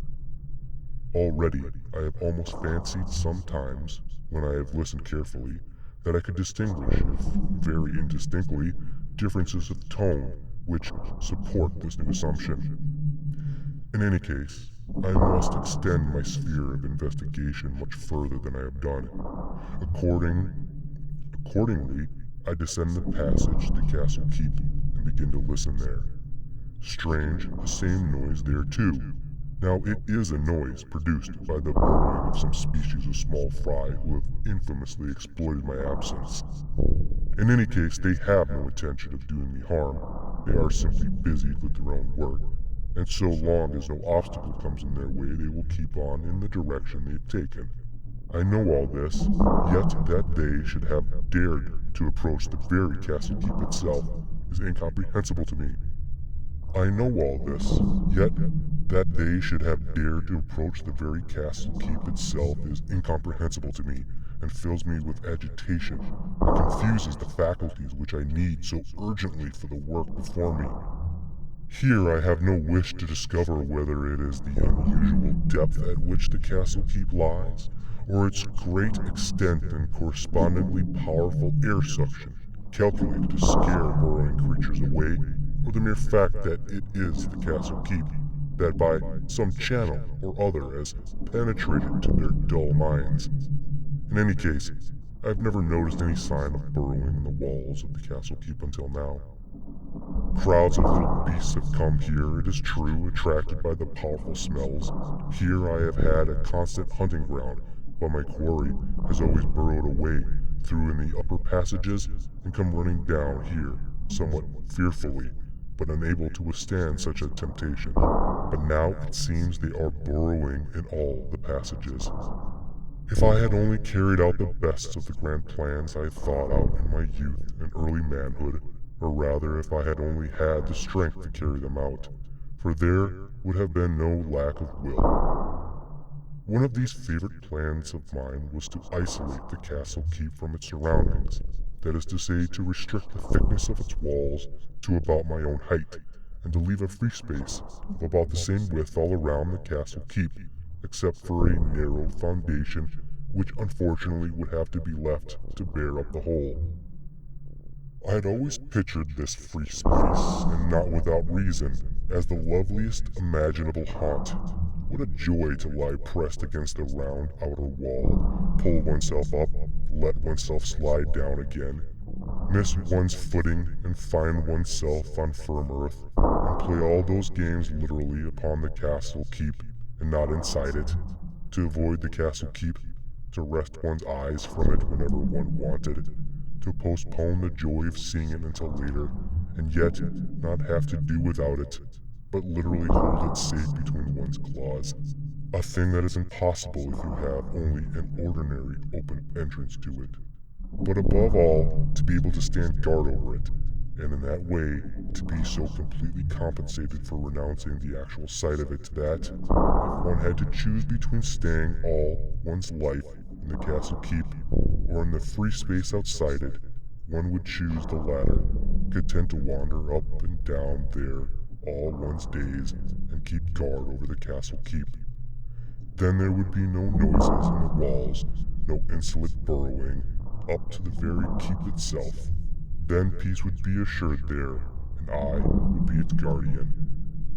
Already, I have almost fancied sometimes, when I have listened carefully, that I could distinguish, if very indistinctly, differences of tone which support this new assumption. In any case, I must extend my sphere of investigation much further than I have done. Accordingly, I descend the passage to Castle Keep and begin to listen there. Strange, the same noise there too. Now it is a noise produced by the burrowing of some species of small fry who have infamously exploited my absence. In any case, they have no intention of doing me harm. They are simply busied with their own work, and so long as no obstacle comes in their way, they will keep on in the direction they've taken. I know all this, yet that they should have dared to approach the very Castle Keep itself is incomprehensible to me. I know all this, yet that they should have dared to approach the very Castle Keep itself is incomprehensible to me, and fills me with agitation, and confuses the faculties which I need so urgently for the work before me. Here I have no wish to discover whether it is the unusual depth at which the Castle Keep lies, or its great extent and correspondingly powerful air suction, calculated to scare burrowing creatures away, or the mere fact that it is the Castle Keep, that by some channel or other has penetrated to their dull minds. In any case, I have never noticed any sign of burrowing in the walls of the Castle Keep until now. Crowds of little beasts have come here, it is true, attracted by the powerful smells. Here I have had a constant hunting ground, but my quarry has always burrowed away through in the upper passages and come running down here, somewhat fearfully, but unable to withstand such a temptation. But now it seems they are burrowing in all the passages. If I had only carried out the best of the grand plans I had thought out in my youth and early manhood, or rather if I had only had the strength to carry them out, for there would have been no lack of will. One of these favorite plans of mine was to isolate the Castle Keep from its surroundings, that is to say, to restrict the thickness of its walls to about my own height, and to leave a free space of about the same width all around the Castle Keep, except for a narrow foundation which unfortunately would have to be left to bear up the whole. I had always pictured this free space, and not without reason, as the loveliest imaginable haunt. What a joy to lie pressed against the round outer wall, pull oneself up, let oneself slide down again, miss one's footing and find oneself on firm earth, and play all those games literally upon the castle keep and not inside it, to avoid the castle keep, to rest one's eyes from it whenever one wanted, to postpone the joy of seeing it until later, and yet not have to do without it, but literally hold it safe between one's claws. A thing that is impossible if you have only an ordinary open entrance to it. But above all, to be able to stand guard over it, and in that way, to be so completely compensated for renouncing the actual sight of it that, if one had to choose between staying all one's life in the castle keep, or in the free space outside it, one would choose the latter, content to wander up and down there all one's days and keep guard over the castle keep. Then there would be no noises in the walls, no insolent burrowing up to the very keep itself. Then peace would be assured there, and I would be its guardian.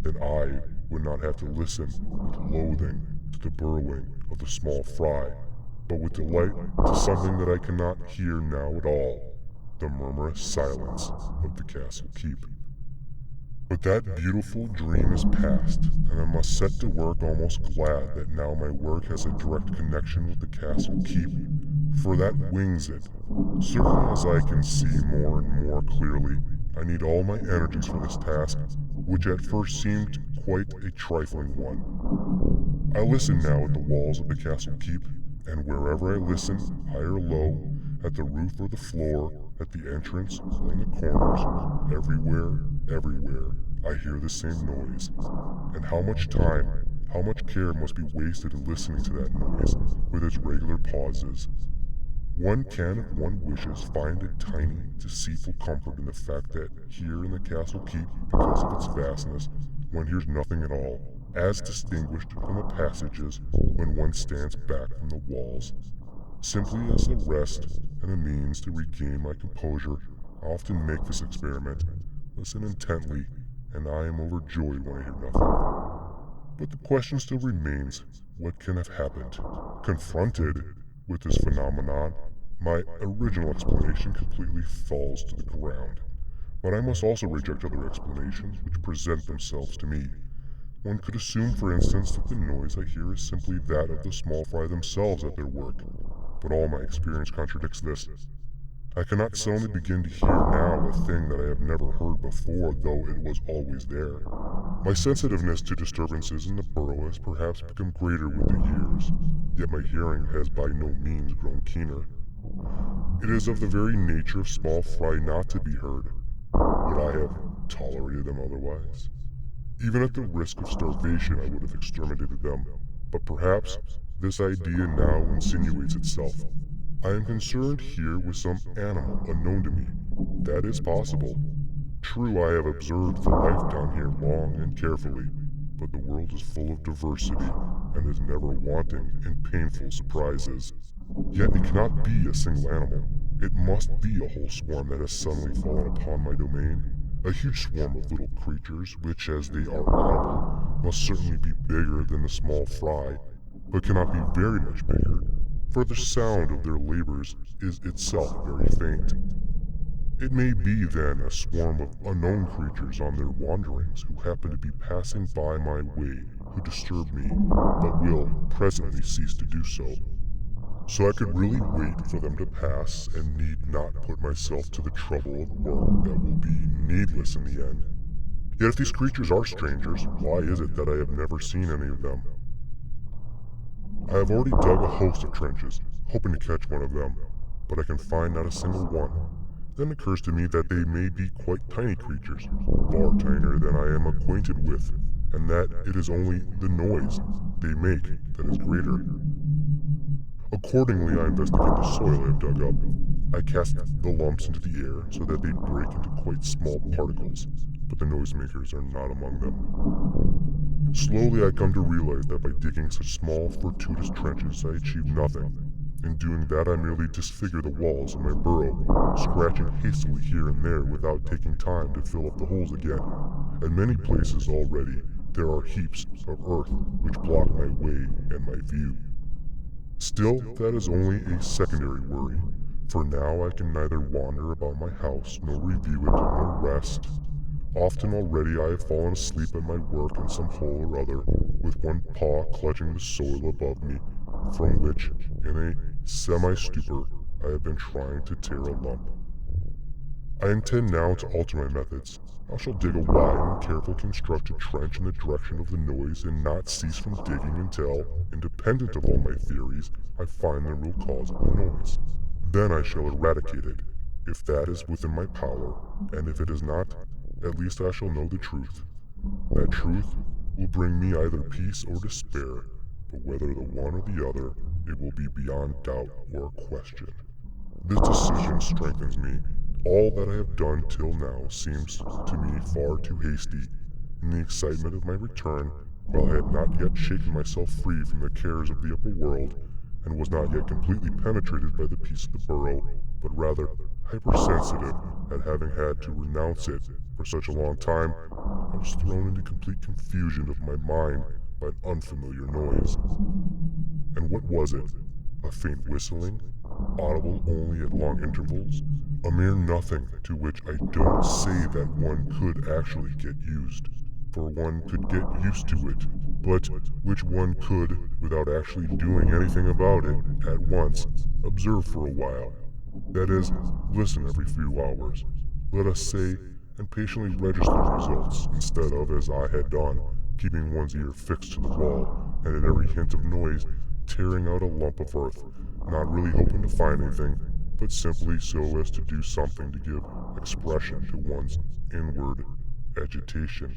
Then I would not have to listen with loathing to the burrowing of the small fry, but with delight to something that I cannot hear now at all, the murmurous silence of the castle keep. But that beautiful dream is past, and I must set to work almost glad that now my work has a direct connection with the castle keep, for that wings it. Certainly as I can see more and more clearly, I need all my energies for this task, which at first seemed quite a trifling one. I listen now at the walls of the castle keep, and wherever I listen, high or low, at the roof or the floor, at the entrance or in the corners, everywhere, I hear the same noise. And how much time, how much care must be wasted in listening to that noise, with its regular pauses. One can, if one wishes, find a tiny, deceitful comfort in the fact that here in the castle keep, because of its vastness, one hears nothing at all, as distinguished from the passages when one stands back from the walls. Simply as a rest and a means to regain my composure, I often make this experiment, listen intently, and I am overjoyed when I hear nothing. But the question still remains, what can have happened? Confronted with this phenomenon, my original explanation completely falls to the ground. But I must also reject other explanations which present themselves to me. One could assume, for instance, that the noise I hear is simply that of the small fry themselves at their work. But all my experience contradicts this. I cannot suddenly begin to hear now a thing that I have never heard before, though it was always there. My sensitiveness to disturbances in the burrow has perhaps become greater with the years, yet my hearing has by no means grown keener. It is of the very nature of small fry not to be heard. Would I have tolerated them otherwise? Even at the risk of starvation, I would have exterminated them, but perhaps this idea now insinuates itself. I am concerned here with some animal unknown to me. That is possible. True, I have observed the life down here long and carefully, but the world is full of diversity and is never wanting in painful surprises. Yet it cannot be a single animal. It must be a whole swarm that has suddenly fallen upon my domain. A huge swarm of little creatures, which, as they are audible, must certainly be bigger than the small fry, but cannot be very much bigger, for the sound of their labors is itself very faint. It may be then a swarm of unknown creatures on their wanderings who happen to be passing by my way, who disturb me, but will presently cease to do so. So I could really wait for them to pass and need not put myself to the trouble of work that will be needless in the end. Yet if these creatures are strangers, why is it that I have never seen any of them? I have already dug a host of trenches, hoping to catch one of them, but I can find not a single one. Then it occurs to me that they may be quite tiny creatures, far tinier than I am acquainted with, and that it is only the noise they make that is greater. Accordingly, I investigate the soil I have dug up. I cast the lumps into the air so that they break into quite small particles, but the noisemakers are not among them. Slowly I come to realize that by digging such small, fortuitous trenches I achieve nothing. In doing that I merely disfigure the walls of my burrow, scratching hastily here and there without taking time to fill up the holes again. At many places already, there are heaps of earth which block my way and my view. Still, that is only a secondary worry, for now I can neither wander about my house nor review it nor rest. Often already I have fallen asleep at my work in some hole or other, with one paw clutching the soil above me, from which, in a semi-stupor, I have been trying to tear a lump. I intend now to alter my methods. I shall dig a wide and carefully constructed trench in the direction of the noise and not cease from digging until, independent of all my theories, I find the real cause of the noise. Then I shall eradicate it, if that is within my power, and if it is not, at least I shall know the truth. That truth will bring me either peace or despair, but whether the one or the other, it will be beyond doubt or question. This decision strengthens me. All that I have done till now seems to me far too hasty. In the excitement of my return, while I had not yet shaken myself free from the cares of the upper world, and was not yet completely penetrated by the peace of the burrow, but rather hypersensitive at having had to renounce it for such a long time, I was thrown into complete confusion of my mind by an unfamiliar noise. And what was it? A faint whistling, audible only at long intervals, a mere nothing to which I don't say that one could actually get used, for one could get used to it, but which one could, without actually doing anything about it, at once, observe for a while. That is, listen every few hours, let us say, and patiently register results, instead of, as I had done, keeping one's ear fixed to the wall, and at every hint of noise, tearing out a lump of earth, not really hoping to find anything, but simply so as to do something to give expression to one's inward agitation.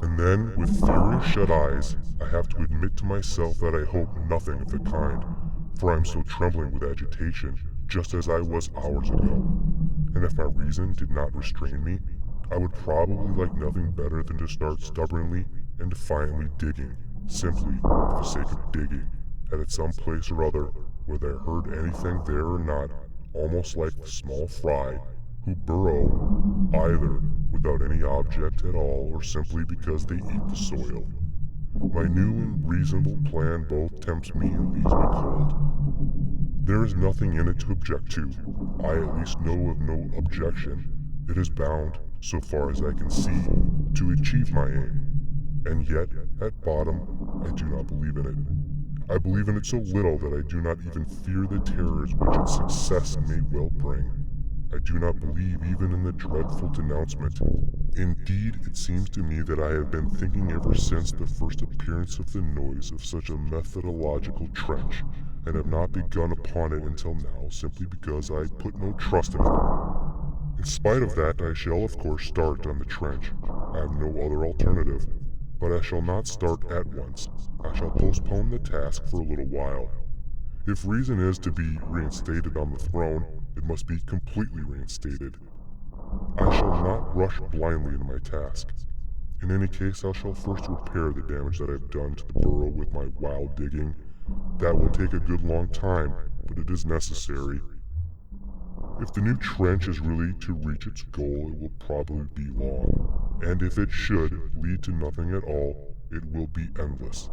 And then, with furious-shut eyes, I have to admit to myself that I hope nothing of the kind, for I am still trembling with agitation, just as I was hours ago. And if my reason did not restrain me, I would probably like nothing better than to start stubbornly and defiantly digging, simply for the sake of digging, at some place or other, whether I heard anything there or not, almost like the small fry, who burrow, either without any object at all or simply because they eat the soil. My new and reasonable plan both tempts me and leaves me cold. There is nothing in it to object to. I at least know of no objection. It is bound, so far as I can see, to achieve my aim. And yet, at bottom, I do not believe in it. I believe in it so little that I do not even fear the terrors which its success may well bring. I do not believe even in the dreadful denouncement. Indeed, it seems to me that I have been thinking ever since the first appearance of the noise of such a methodological trench, and have not begun upon it until now simply because I put no trust in it. In spite of that, I shall of course start on the trench. I have no other alternative. But I shall not start at once. I shall postpone the task for a little while. If reason is to be reinstated on the throne, it must be completely reinstated. I shall not rush blindly into my task. In any case, I shall first repair the damage that I have done to the burrow with my wild digging. That will take a good long time, but it is necessary. If the new trench is really to reach its goal, it will probably be long, and if it should lead to nothing at all, it will be endless.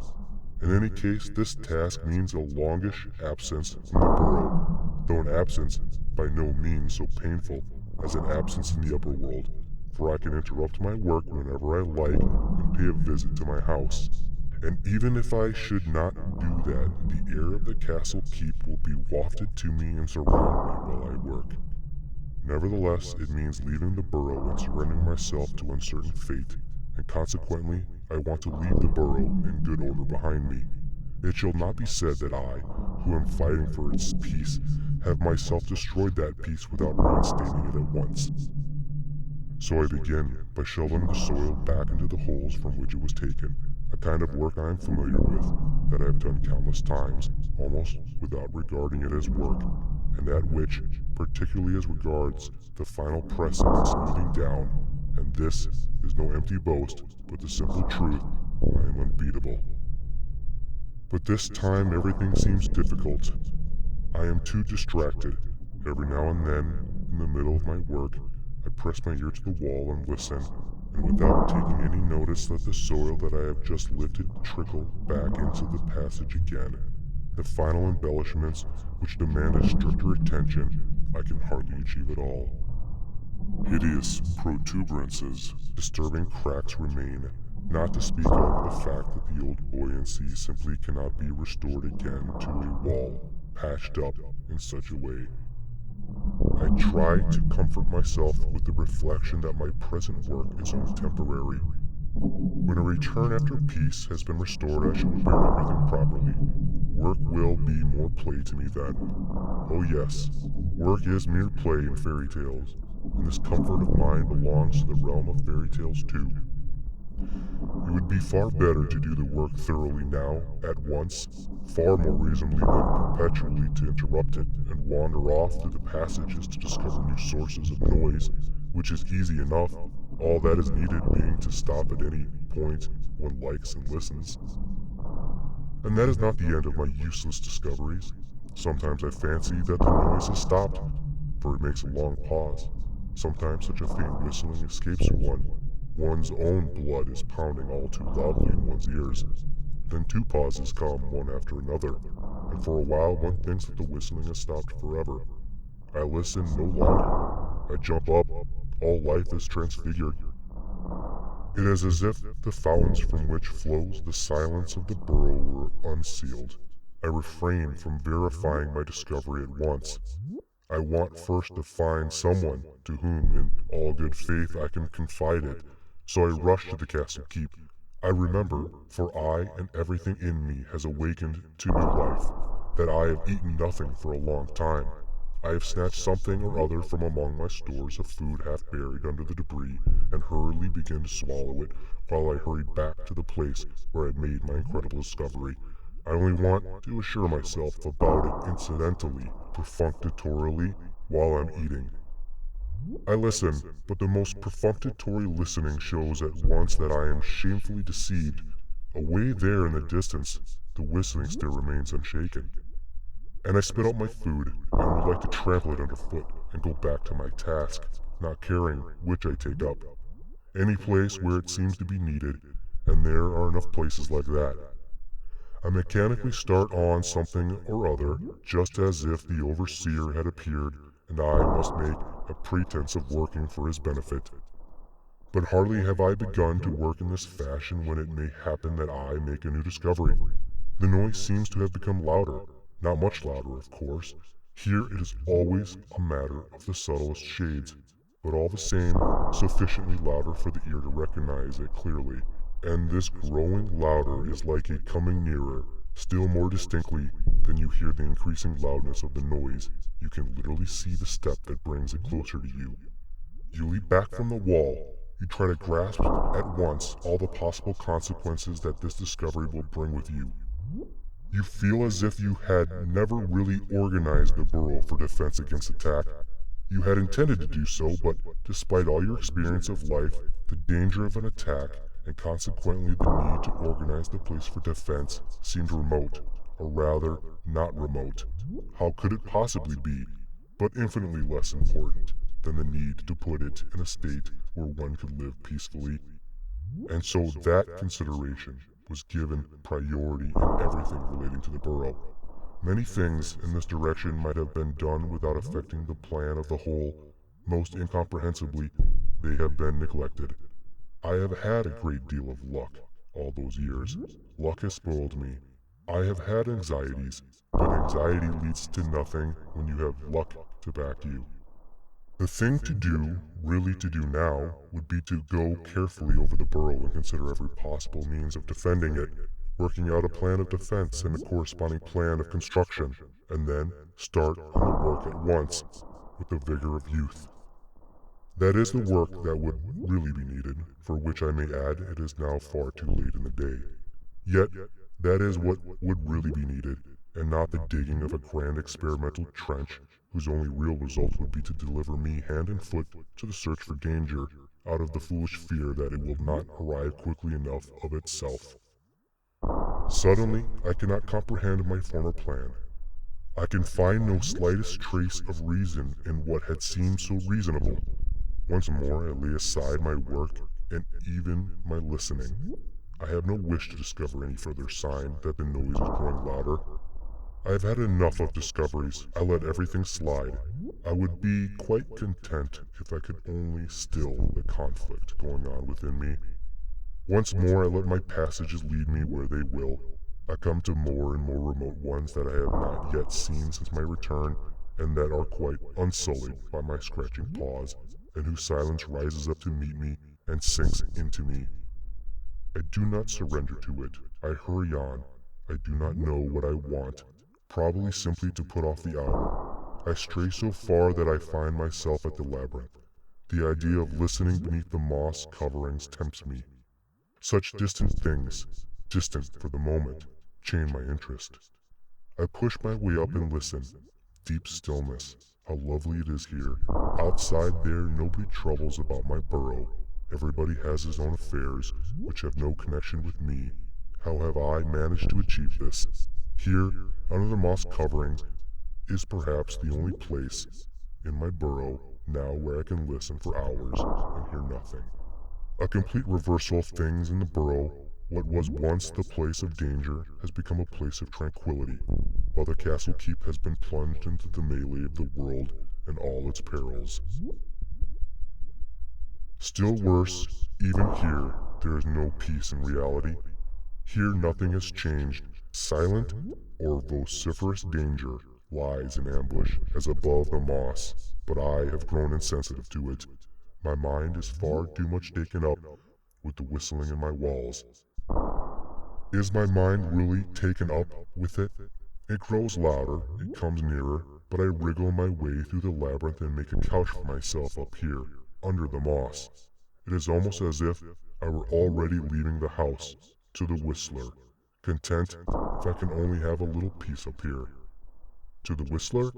In any case, this task means a longish absence from the burrow, though an absence by no means so painful as an absence in the upper world, for I can interrupt my work whenever I like and pay a visit to my house. And even if I should not do that, the air of the castle keep will be wafted to me and surround me while I work. Nevertheless, it means leaving the burrow and surrendering myself to uncertain fate, and consequently, I want to leave the burrow in good order behind me. It shall not be said that I, who am fighting for its peace, have myself destroyed that peace without reinstating it at once. So I begin by shoveling the soil back into the holes from which it was taken, a kind of work I am familiar with, that I have done countless times, almost without regarding it as work, and at which, particularly as regards the final pressing and smoothing down, and this is no empty boast, but the simple truth, I am unbeatable. But this time everything seems difficult. I am too distracted. Every now and then, in the middle of my work, I press my ear to the wall and listen, and without taking any notice let the soil that I have just lifted trickle back into the passage again. The final embellishments, which demanded stricter attention, I can hardly achieve at all. Hideous protuberances, disturbing cracks remain, not to speak of the fact that the old buoyancy simply cannot be restored again to a wall patched up in such a way. I try to comfort myself with the reflection that my present work is only temporary. When a return after peace has been restored, I shall bear everything properly. Work will be more play to me then. Oh yes, work is mere play in fairy tales, and this comfort of mine belongs to the realm of fairy tales too. It would be far better to do the work thoroughly now, at once, far more reasonably than perpetually to interrupt it and wander off through the passages to discover new sources of noise, which is easy enough, all that is needed being to stop at any point one likes and listens. And that is not the end of my useless discoveries. Sometimes I fancy that the noise has stopped, for it makes a long pause. Sometimes such a faint whistling escapes one. One's own blood is pounding all too loudly in one's ears. Then two pauses come one after another, and for a while one thinks that the whistling has stopped forever. I listen no longer. I jump up. All life is transfigured. It is as if the fountains from which flows the silence of the burrow were unsealed. I refrain from verifying my discovery at once. I want first to find someone to whom in all good faith I can confide it, so I rush to the castle keep. I remember, for I and everything in me has awakened to new life, that I have eaten nothing for a long time. I have snatched something or other from among my stores of food half buried under the debris, and hurriedly began to swallow it, while I hurried back to the place where I had made my incredible discovery. I only want to assure myself about it incidentally, perfunctorily, while I'm eating. I listen, but the most perfunctory listening shows at once that I am shamefully deceived. Away there in the distance, the whistling still remains unshaken. And I spit out my food, and would like to trample it underfoot, and go back to my task, not caring which I take up. Any place where it seems to be needed, and there are enough places like that. I mechanically start on something or other, just as if the overseer had appeared, and I must make a pretense of working for his benefit. But hardly have I begun to work in this fashion when it may happen that I make a new discovery. The noise seems to have become louder. Not much louder, of course. Here it is always a matter of the subtlest shades, but all the same, sufficiently louder for the ear to recognize it clearly. And this growing louder is like a coming nearer, still more distinctly than you hear the increasing loudness of the noise. You can literally see the step that brings it closer to you. You leap back from the wall. You try to grasp at once all the possible consequences that this discovery will bring with you. You feel as if you had never really organized the burrow for defense against attack. You had intended to do so, but despite all your experience of life, the danger of an attack, and consequently the need to organize the place for defense, seemed remote, or rather, not remote. How could it possibly be, but infinitely less important than the need to put it in a state where one could live peacefully? And so that consideration was given priority in everything relating to the burrow. Many things in this direction might have been done without affecting the plan of the whole. Most incomprehensibly, they have been neglected. I have had a great deal of luck all those years. Luck has spoiled me. I have had anxieties, but anxiety leads to nothing when you have luck to back you. The thing to do, really to do now, would be to go carefully over the burrow and consider every possible means of defending it, working out a plan of defense and a corresponding plan of construction, and then start on the work at once, with the vigor of youth. That is the work that would really be needed, for which I may add it is now far too late in the day. Yet, that is what would really be needed, and not the digging of a grand experimental trench whose only real result would be to deliver me hand and foot to the search for danger, out of the foolish fear that it will not arrive quickly enough of itself. Suddenly, I cannot comprehend my former plan. I can find no slightest trace of reason in what had seemed so reasonable. Once more I lay aside my work, and even my listening. I have no wish to discover any further sign that the noise is growing louder. I have had enough of discoveries. I let everything slide. I would be quite content if I could only still the conflict going on within me. Once more I let my passages lead me where they will. I come to more and more remote ones that I have not yet seen since my return, and that are quite unsullied by my scratching paws, and whose silence rises up to meet me and sinks into me. I do not surrender to it. I hurry on. I do not know what I want, probably simply to put off the hour. I stray so far that I find myself at the labyrinth. The idea of listening beneath the moss coverings tempts me. Such distant things, distant for the moment, chain my interest. I push my way up and listen. Deep stillness. How lovely it is here. Outside there, nobody troubles about my burrow. Everybody has his own affairs, which have no connection with me. How have I managed to achieve this? Here, under the moss coverings, is perhaps the only place in my burrow now where I can listen for hours and hear nothing. A complete reversal of things in the burrow. What was once the place of danger has become a place of tranquility, while the castle keep has been plunged into the melee of the world and all its perils. Still worse, even here, there is no peace in reality. Here nothing has changed. Silent or vociferous danger lies in ambush as above the moss, but I have grown insensitive to it. My mind is far too much taken up with the whistling in my walls. Is my mind really taken up with it? It grows louder, it comes nearer, but I wriggle my way through the labyrinth and make a couch for myself up here, under the moss. It is almost as if I were already leaving the house, to the whistler, content if I can only have a little peace up here. To the whistler?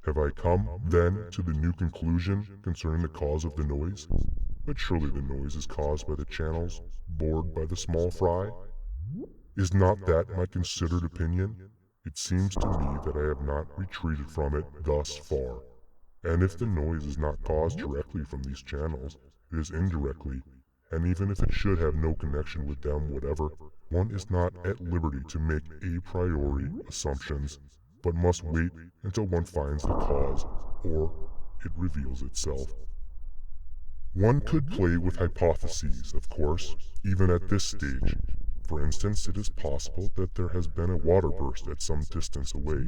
Have I come, then, to the new conclusion concerning the cause of the noise? But surely the noise is caused by the channels, bored by the small fry? Is not that my considered opinion? It seems to me that I have not retreated from it thus far. And if the noise is not caused directly from these channels, it is indirectly, and even if it should have no connection with them whatever, one is not at liberty to make a priori assumptions, but must wait until one finds the cause, or it reveals itself. One could play with hypotheses, of course, even at this stage. For instance, it is possible that there has been a water burst at some distance away,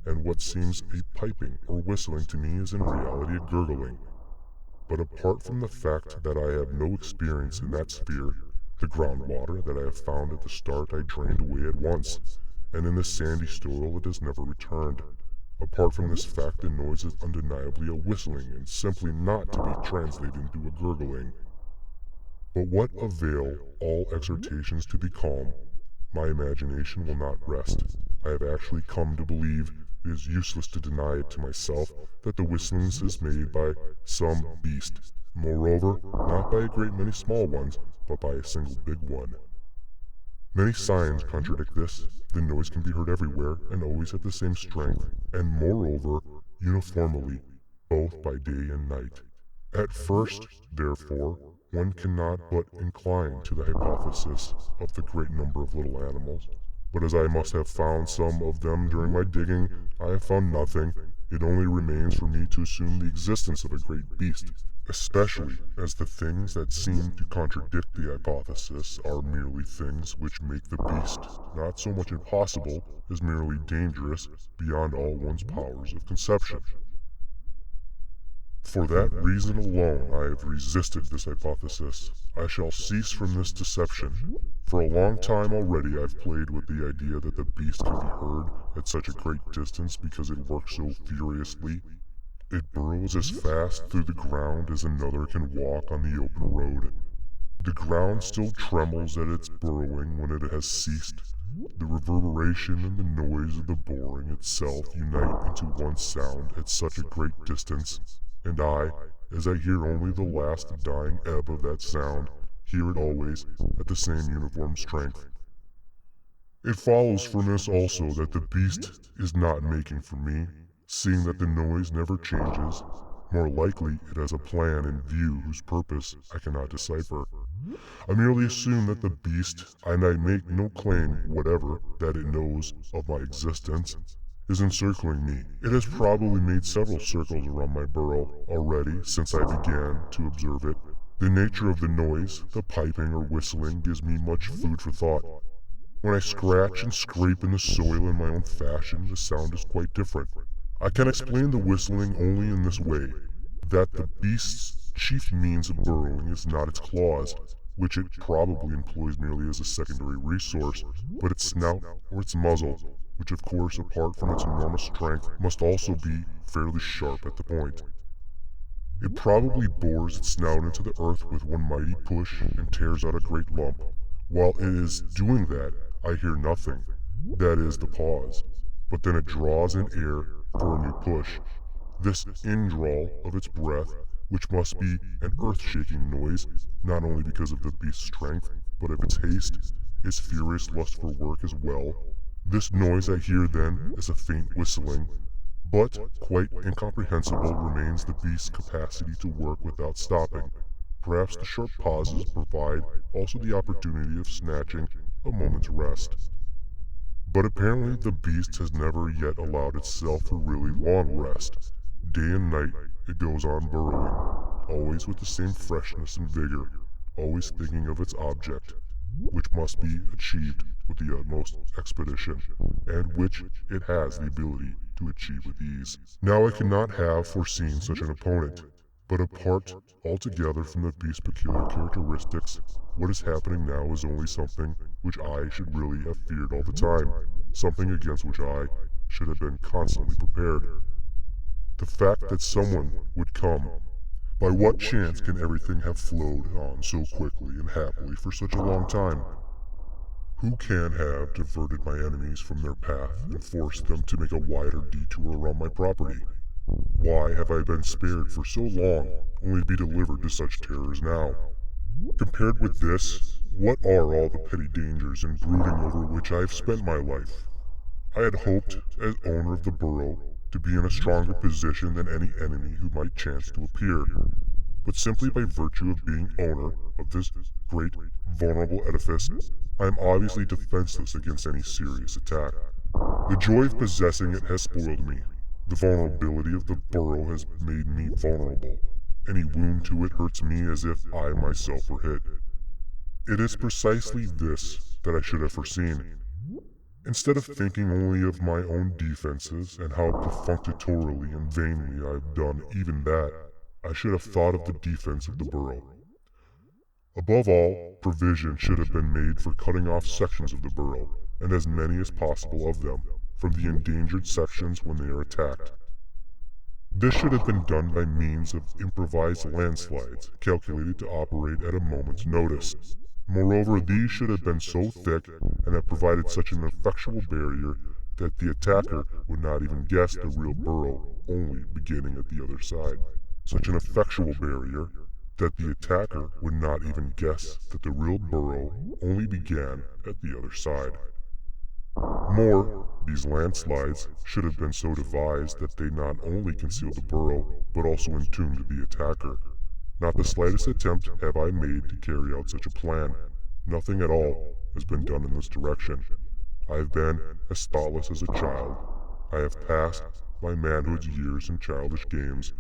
and what seems a piping or whistling to me is in reality a gurgling. But apart from the fact that I have no experience in that sphere, the groundwater that I have found at the start I drained away at once, and in the sandy soil it has never returned. Apart from this fact, the noise is undeniably a whistling and simply not to be translated into a gurgling. But what avail all exhortations to be calm? My imagination will not rest. I have actually come to believe it is useless to deny it to myself that the whistling is made by some beast. Moreover, not by a great many small ones, but by a single big one. Many signs contradict this. The noise can be heard everywhere and always at the same strength, and moreover, uniformly, both by day and night. At first, therefore, one cannot but incline to the hypothesis of the great number of little animals. But as I must have found some of them during my digging, I have found nothing. It only remains for me to assume the existence of a great beast, especially as the things that seem to contradict the hypothesis are merely things which make the beast not so much impossible as merely dangerous beyond all one's powers of conception. For that reason alone I have resisted this hypothesis. I shall cease from this deception. For a long time already I've played with the idea that the beast can be heard at such a great distance because it works so furiously. It burrows as fast through the ground as another can walk on the open road. The ground still trembles at its burrowing when it has ceased. The reverberation and the noise of the boring itself unite into one sound at such a great distance, and I, as I hear only the last dying ebb of that sound, hear it always at the same uniform strength. It follows from this also that the beast is not making for me, seeing that the noise never changes, More likely, it has a plan in view whose purpose I cannot decipher. I merely assume that the beast, and I make no claim whatever that it knows of my existence, is encircling me. It has probably made several circles around my burrow already since I began to observe it. The nature of the noise, the piping or whistling, gives me much food for thought. When I scratch and scrape in the soil in my own fashion, the sound is quite different. I can explain the whistling only in this way, that the beast's chief means of burrowing is not its claws, which it probably employs merely as a secondary resource, but its snout or its muzzle, which of course, apart from its enormous strength, must also be fairly sharp at the point. It probably bores its snout into the earth with one mighty push and tears out a great lump. While it is doing that, I hear nothing, that is, the pause, but then it draws in air for a new push. This indrawl of its breath, which must be an earth-shaking noise, not only because of the beast's strength, but of its haste, its furious lust for work as well. This noise I hear then is a faint whistling, but quite incomprehensible remains the beast's capacity to work without stopping. Perhaps the sharp pauses provide also the opportunity of snatching a moment's rest. But apparently the beast has never yet allowed itself a really long rest. Day and night it goes on burrowing, always with the same freshness and vigor, always thinking of its object, which must be achieved with the utmost expedition, and which it has the ability to achieve with ease. Now I cannot have foreseen such an opponent, but apart altogether from the beast's peculiar characteristics, what is happening now is only something which I should really have feared all the time, something against which I should have been constantly prepared. The fact that someone would come. By what chance can everything have flowed on so quickly and happily for such a long time? Who can have diverted my enemies from their path and forced them to make a wider detour around my property? Why have I been spared for so long, only to be delivered to such terrors now? Compared with this, what are all the petty dangers and brooding over which I have spent my life? I had hoped, as owner of the burrow, to be in a stronger position than any enemy who might chance to appear, but simply by virtue of being owner of this great, vulnerable edifice, I am obviously defenseless against any serious attack. The joy of possessing it has spoiled me. The vulnerability of the burrow has made me vulnerable. Any wound to it hurts me as if I myself were hit. It is precisely this that I should have foreseen. Instead of thinking only of my own defenses and how perfunctorily and vainly I have done even that, I should have thought of the defense of the burrow. Above all, provision should have been made for cutting off sections of the burrow, and as many as possible of them, from the endangered sections when they are attacked. This should have been done by means of improvised landslides, calculated to operate at a moment's notice. Moreover, these should have been so thick and have provided such an effectual barrier that the attacker would not even guess the real burrow only beginning at the other side. Such an effectual barrier that the attacker would not even guess that the real burrow only began at the other side. More, these landslides should have been so devised that they not only concealed the burrow, but also entombed the attacker. Not the slightest attempt have I made to carry out such a plan. Nothing at all has been done in this direction. I have been as thoughtless as a child. I have passed my manhood's years in childish games.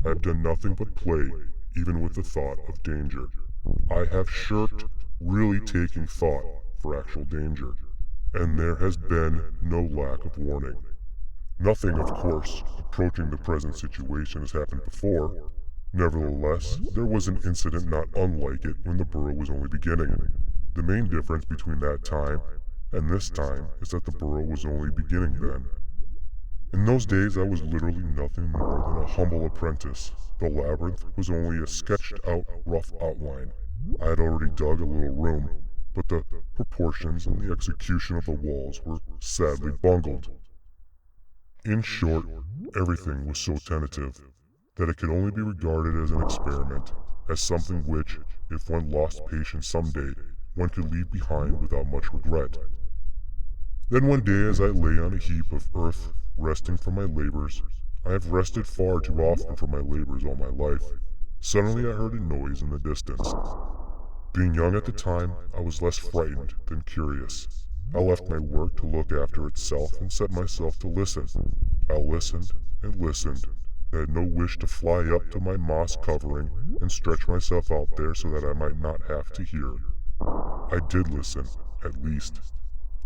I have done nothing but play, even with the thought of danger. I have shirked really taking thought for actual danger, and there has been no lack of warning. Nothing, of course, approaching the present situation has happened before. Nevertheless, there was an incident not unlike it when the burrow was only beginning. The main difference between that time and this time is that the burrow was only beginning then. In those days I was literally nothing more than a humble apprentice. The labyrinth was only a sketched out rough outline. I had already dug a little room, but the proportions and the execution of the walls were sadly bungled. In short, everything was so tentative that it could only be regarded as an experiment, as something which, if one lost patience someday, one could leave behind without much regret. Then one day as I lay on a heap of earth, resting from my labors, I have rested far too often from my labors all my life. Suddenly I heard a noise in the distance. Being young at the time, I was less frightened than curious. I left my work to look after itself and set myself to listen. I listened and listened. I had no wish to fly up to my moss covering and stretch myself out there so that I might not have to hear. I did listen, at least.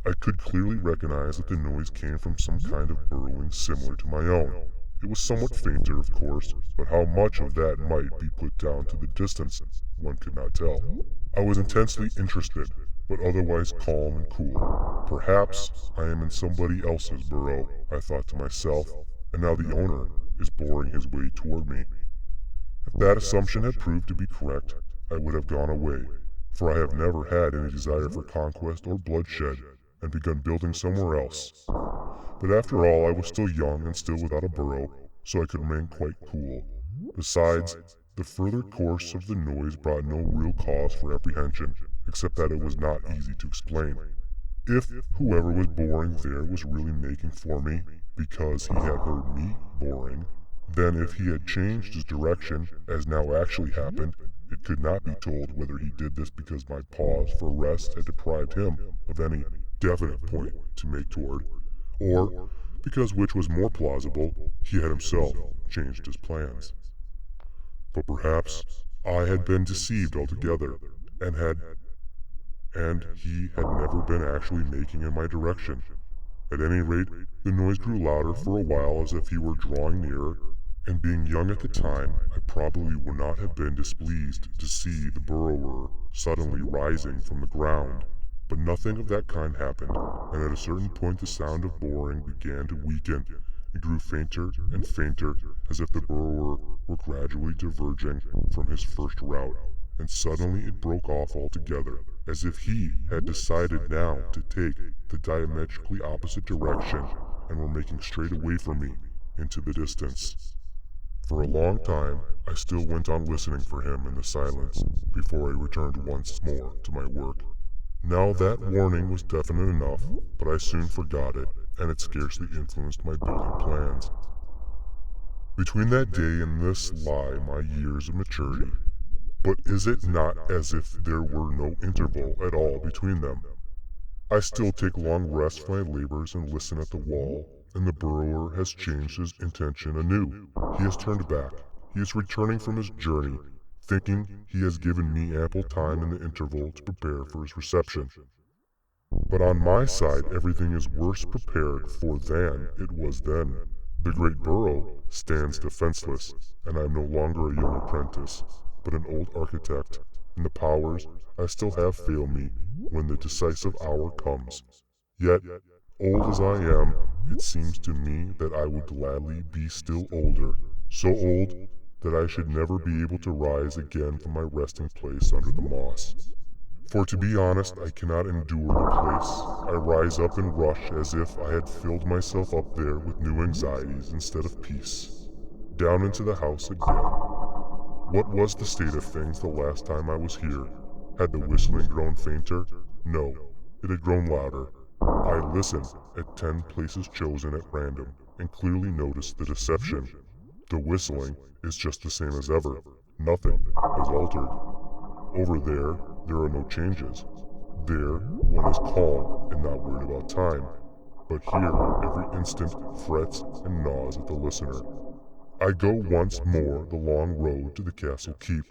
I could clearly recognize that the noise came from some kind of burrowing similar to my own. It was somewhat fainter, of course, but how much of that might be put down to the distance, one could not tell. I was intensely interested, but otherwise calm and cool. Perhaps I am in somebody else's burrow, I thought to myself, and now the owner is boring his way toward me. If that assumption had proved to be correct, I would have gone away, for I have never had any desire for conquest or bloodshed, and begun building somewhere else. But after all, I was still young and still without a burrow, so I could remain quite cool. Besides, the further course of the noise brought no real cause for apprehension, except that it was not easy to explain. If whoever was boring there was really making for me, because he had heard me boring, then if he had changed his direction, as now actually happened, it could not be told whether he did this because my pause for rest had deprived him of any definite point to make toward, or, because which was more plausible, he had himself changed his plans. But perhaps I had been deceived altogether, and he had never been actually making in my direction. At any rate, the noise grew louder for a while as if he were drawing nearer, and being young at the time, I probably would not have been displeased to see the burrower suddenly rising from the ground. But nothing of that kind happened, and at a certain point the sound of boring began to weaken. It grew fainter and fainter, as if the burrower were gradually diverging from his first route, and suddenly it broke off altogether, as if he had decided now to take the diametrically opposite direction and were making straight away from me, into the distance. For a long time, I still went on listening for him in the silence, before I returned once more to my work. Now that warning was definite enough, but I soon forgot it, and it scarcely influenced my building plans. Between that day and this lie my years of maturity. But is it not as if there were no interval at all between them? I still take long rests from my labors and listen at the wall, and the burrower has changed his intention anew. He has turned back. He is returning from his journey, thinking he has given me ample time in the interval to prepare for his reception. But on my side everything is worse prepared for than it was then. The great burrow stands defenseless, and I am no longer a young apprentice, but an old architect, and the powers I still have fail me when the decisive hour comes. Yet, old as I am, it seems to me that I would gladly be still older, so old that I should never be able to rise again from my resting place under the moss. For to be honest, I cannot endure the place. I rise up and rush as if I had filled myself up there with new anxieties instead of peace. Down into the house again. What was the state of things the last time I was here? Had the whistling grown fainter? No, it had grown louder. I listened at 10 places chosen at random, and clearly noticed the deception. The whistling is just the same as ever. Nothing has altered. Over there are no changes. There, one is calm and not worried about time. But here, every instant frets and gnaws at the listener. I go once more the long road to the castle keep.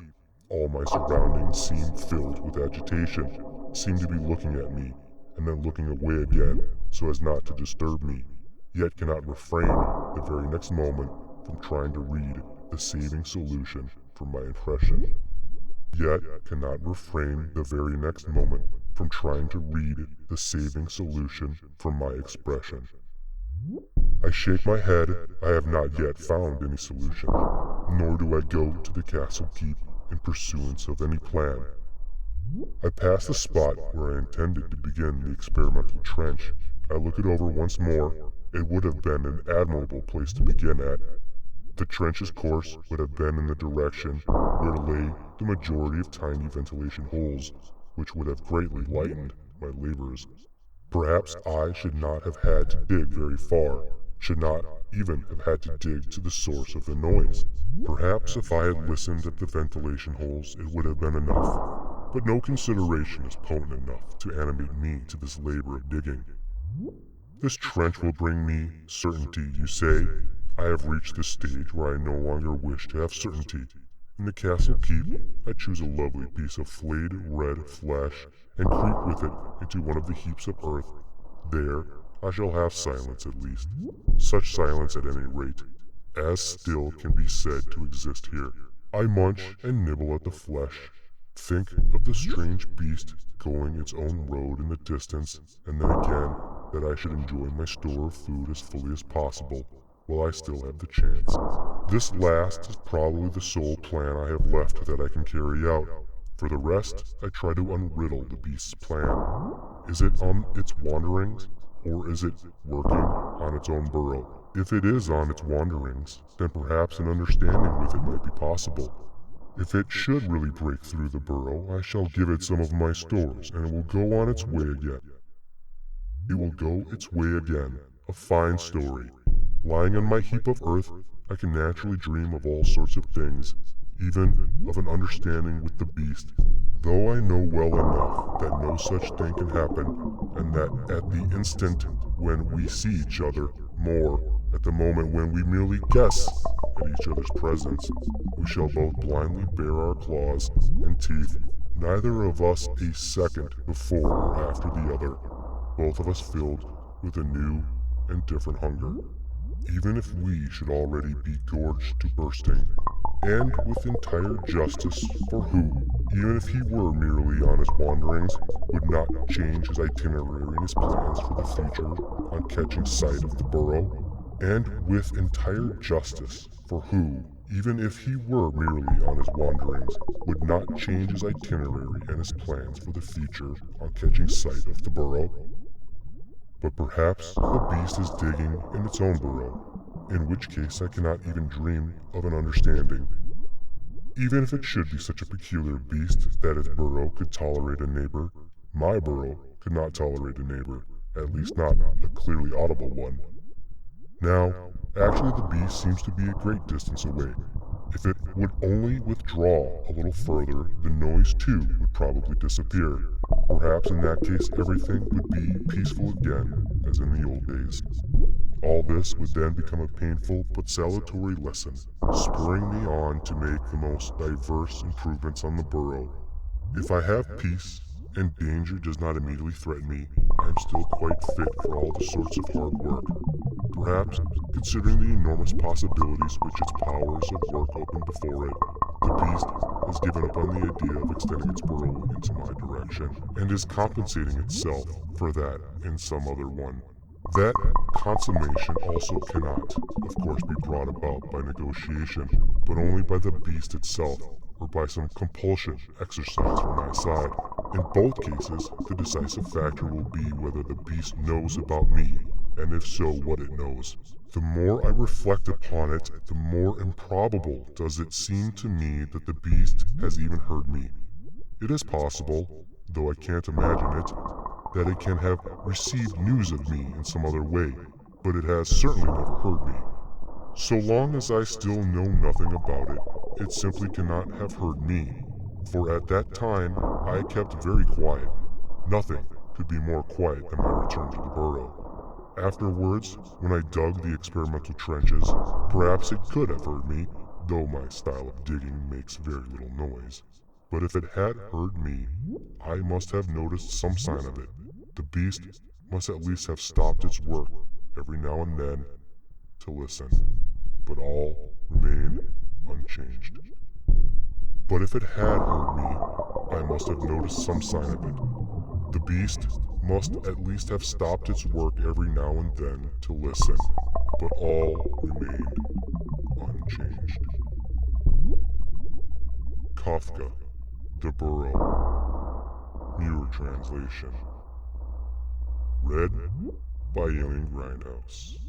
All my surroundings seem filled with agitation, seem to be looking at me, and then looking away again, so as not to disturb me, yet cannot refrain the very next moment from trying to read the saving solution from my impression. Yet cannot refrain the very next moment from trying to read the saving solution from my expression. I shake my head. I have not yet found any solution, nor do I go to the castle keep in pursuance of any plan. I pass the spot where I intended to begin the experimental trench. I look it over once more. It would have been an admirable place to begin at. The trench's course would have been in the direction where lay the majority of tiny ventilation holes, which would have greatly lightened my labors. Perhaps I should not have had to dig very far, should not even have had to dig to the source of the noise. Perhaps if I had listened at the ventilation holes, it would have been enough. But no consideration is potent enough to animate me to this labor of digging. This trench will bring me certainty, you say? I have reached the stage where I no longer wish to have certainty. In the castle keep, I choose a lovely piece of flayed red flesh and creep with it into one of the heaps of earth. There, I shall have silence at least. Such silence at any rate, as still can be said to exist here. I munch and nibble at the flesh, think of the strange beast going its own road in the distance, and then again that I should enjoy my store of food as fully as possible while I still have the chance. This last is probably the sole plan I have left that I can carry out. For the rest, I try to unriddle the beast's plan. Is it on its wanderings, or is it working on its own burrow? If it is on its wanderings, then perhaps an understanding with it might be possible. If it should really break through the burrow, I shall give it some of my stores, and it will go on its way again. It will go its way again. A fine story. Lying on my heap of earth, I can naturally dream of all sorts of things, even of an understanding with the beast, though I know well enough that no such thing can happen, and that at the instant when we see each other, more, at the moment when we merely guess at each other's presence, we shall both blindly bare our claws and teeth, neither of us a second before or after the other, both of us filled with a new and different hunger. Even if we should already be gorged to bursting, and with entire justice, for who, even if he were merely on his wanderings, would not change his itinerary and his plans for the future on catching sight of the burrow? And with entire justice, for who, even if he were merely on his wanderings, would not change his itinerary and his plans for the future on catching sight of the burrow? But perhaps the beast is digging in its own burrow, in which case I cannot even dream of an understanding. Even if it should be such a peculiar beast that its burrow could tolerate a neighbor, my burrow could not tolerate a neighbor, at least not a clearly audible one. Now, actually the beast seems to be a great distance away. If it would only withdraw a little further, the noise too would probably disappear. Perhaps in that case everything would be peaceful again, as in the old days. All this would then become a painful but salutary lesson, spurring me on to make the most diverse improvements on the burrow. If I have peace, and danger does not immediately threaten me, I am still quite fit for all the sorts of hard work. Perhaps, considering the enormous possibilities which its powers of work open before it, the beast has given up on the idea of extending its burrow into my direction, and is compensating itself for that in some other one. That consummation also cannot, of course, be brought about by negotiation, but only by the beast itself, or by some compulsion exercised from my side. In both cases, the decisive factor will be whether the beast knows about me, and if so, what it knows. The more I reflect upon it, the more improbable does it seem to me that the beast has even heard me. It is possible, though I can't imagine it, that it can have received news of me in some other way, but it has certainly never heard me. So long as I still know nothing about it, it simply cannot have heard me, for at that time I kept very quiet. Nothing could be more quiet than my return to the burrow. Afterwards, when I dug the experimental trenches, perhaps it could have heard me, though my style of digging makes very little noise. But if it had heard me, I must have noticed some sign of it. The beast must at least have stopped its work every now and then to listen, but all remained unchanged. But if it had heard me, I must have noticed some sign of it. The beast must at least have stopped its work every now and then to listen, but all remained unchanged. Kafka, The Burrow. Muir translation. Read by Grindhouse.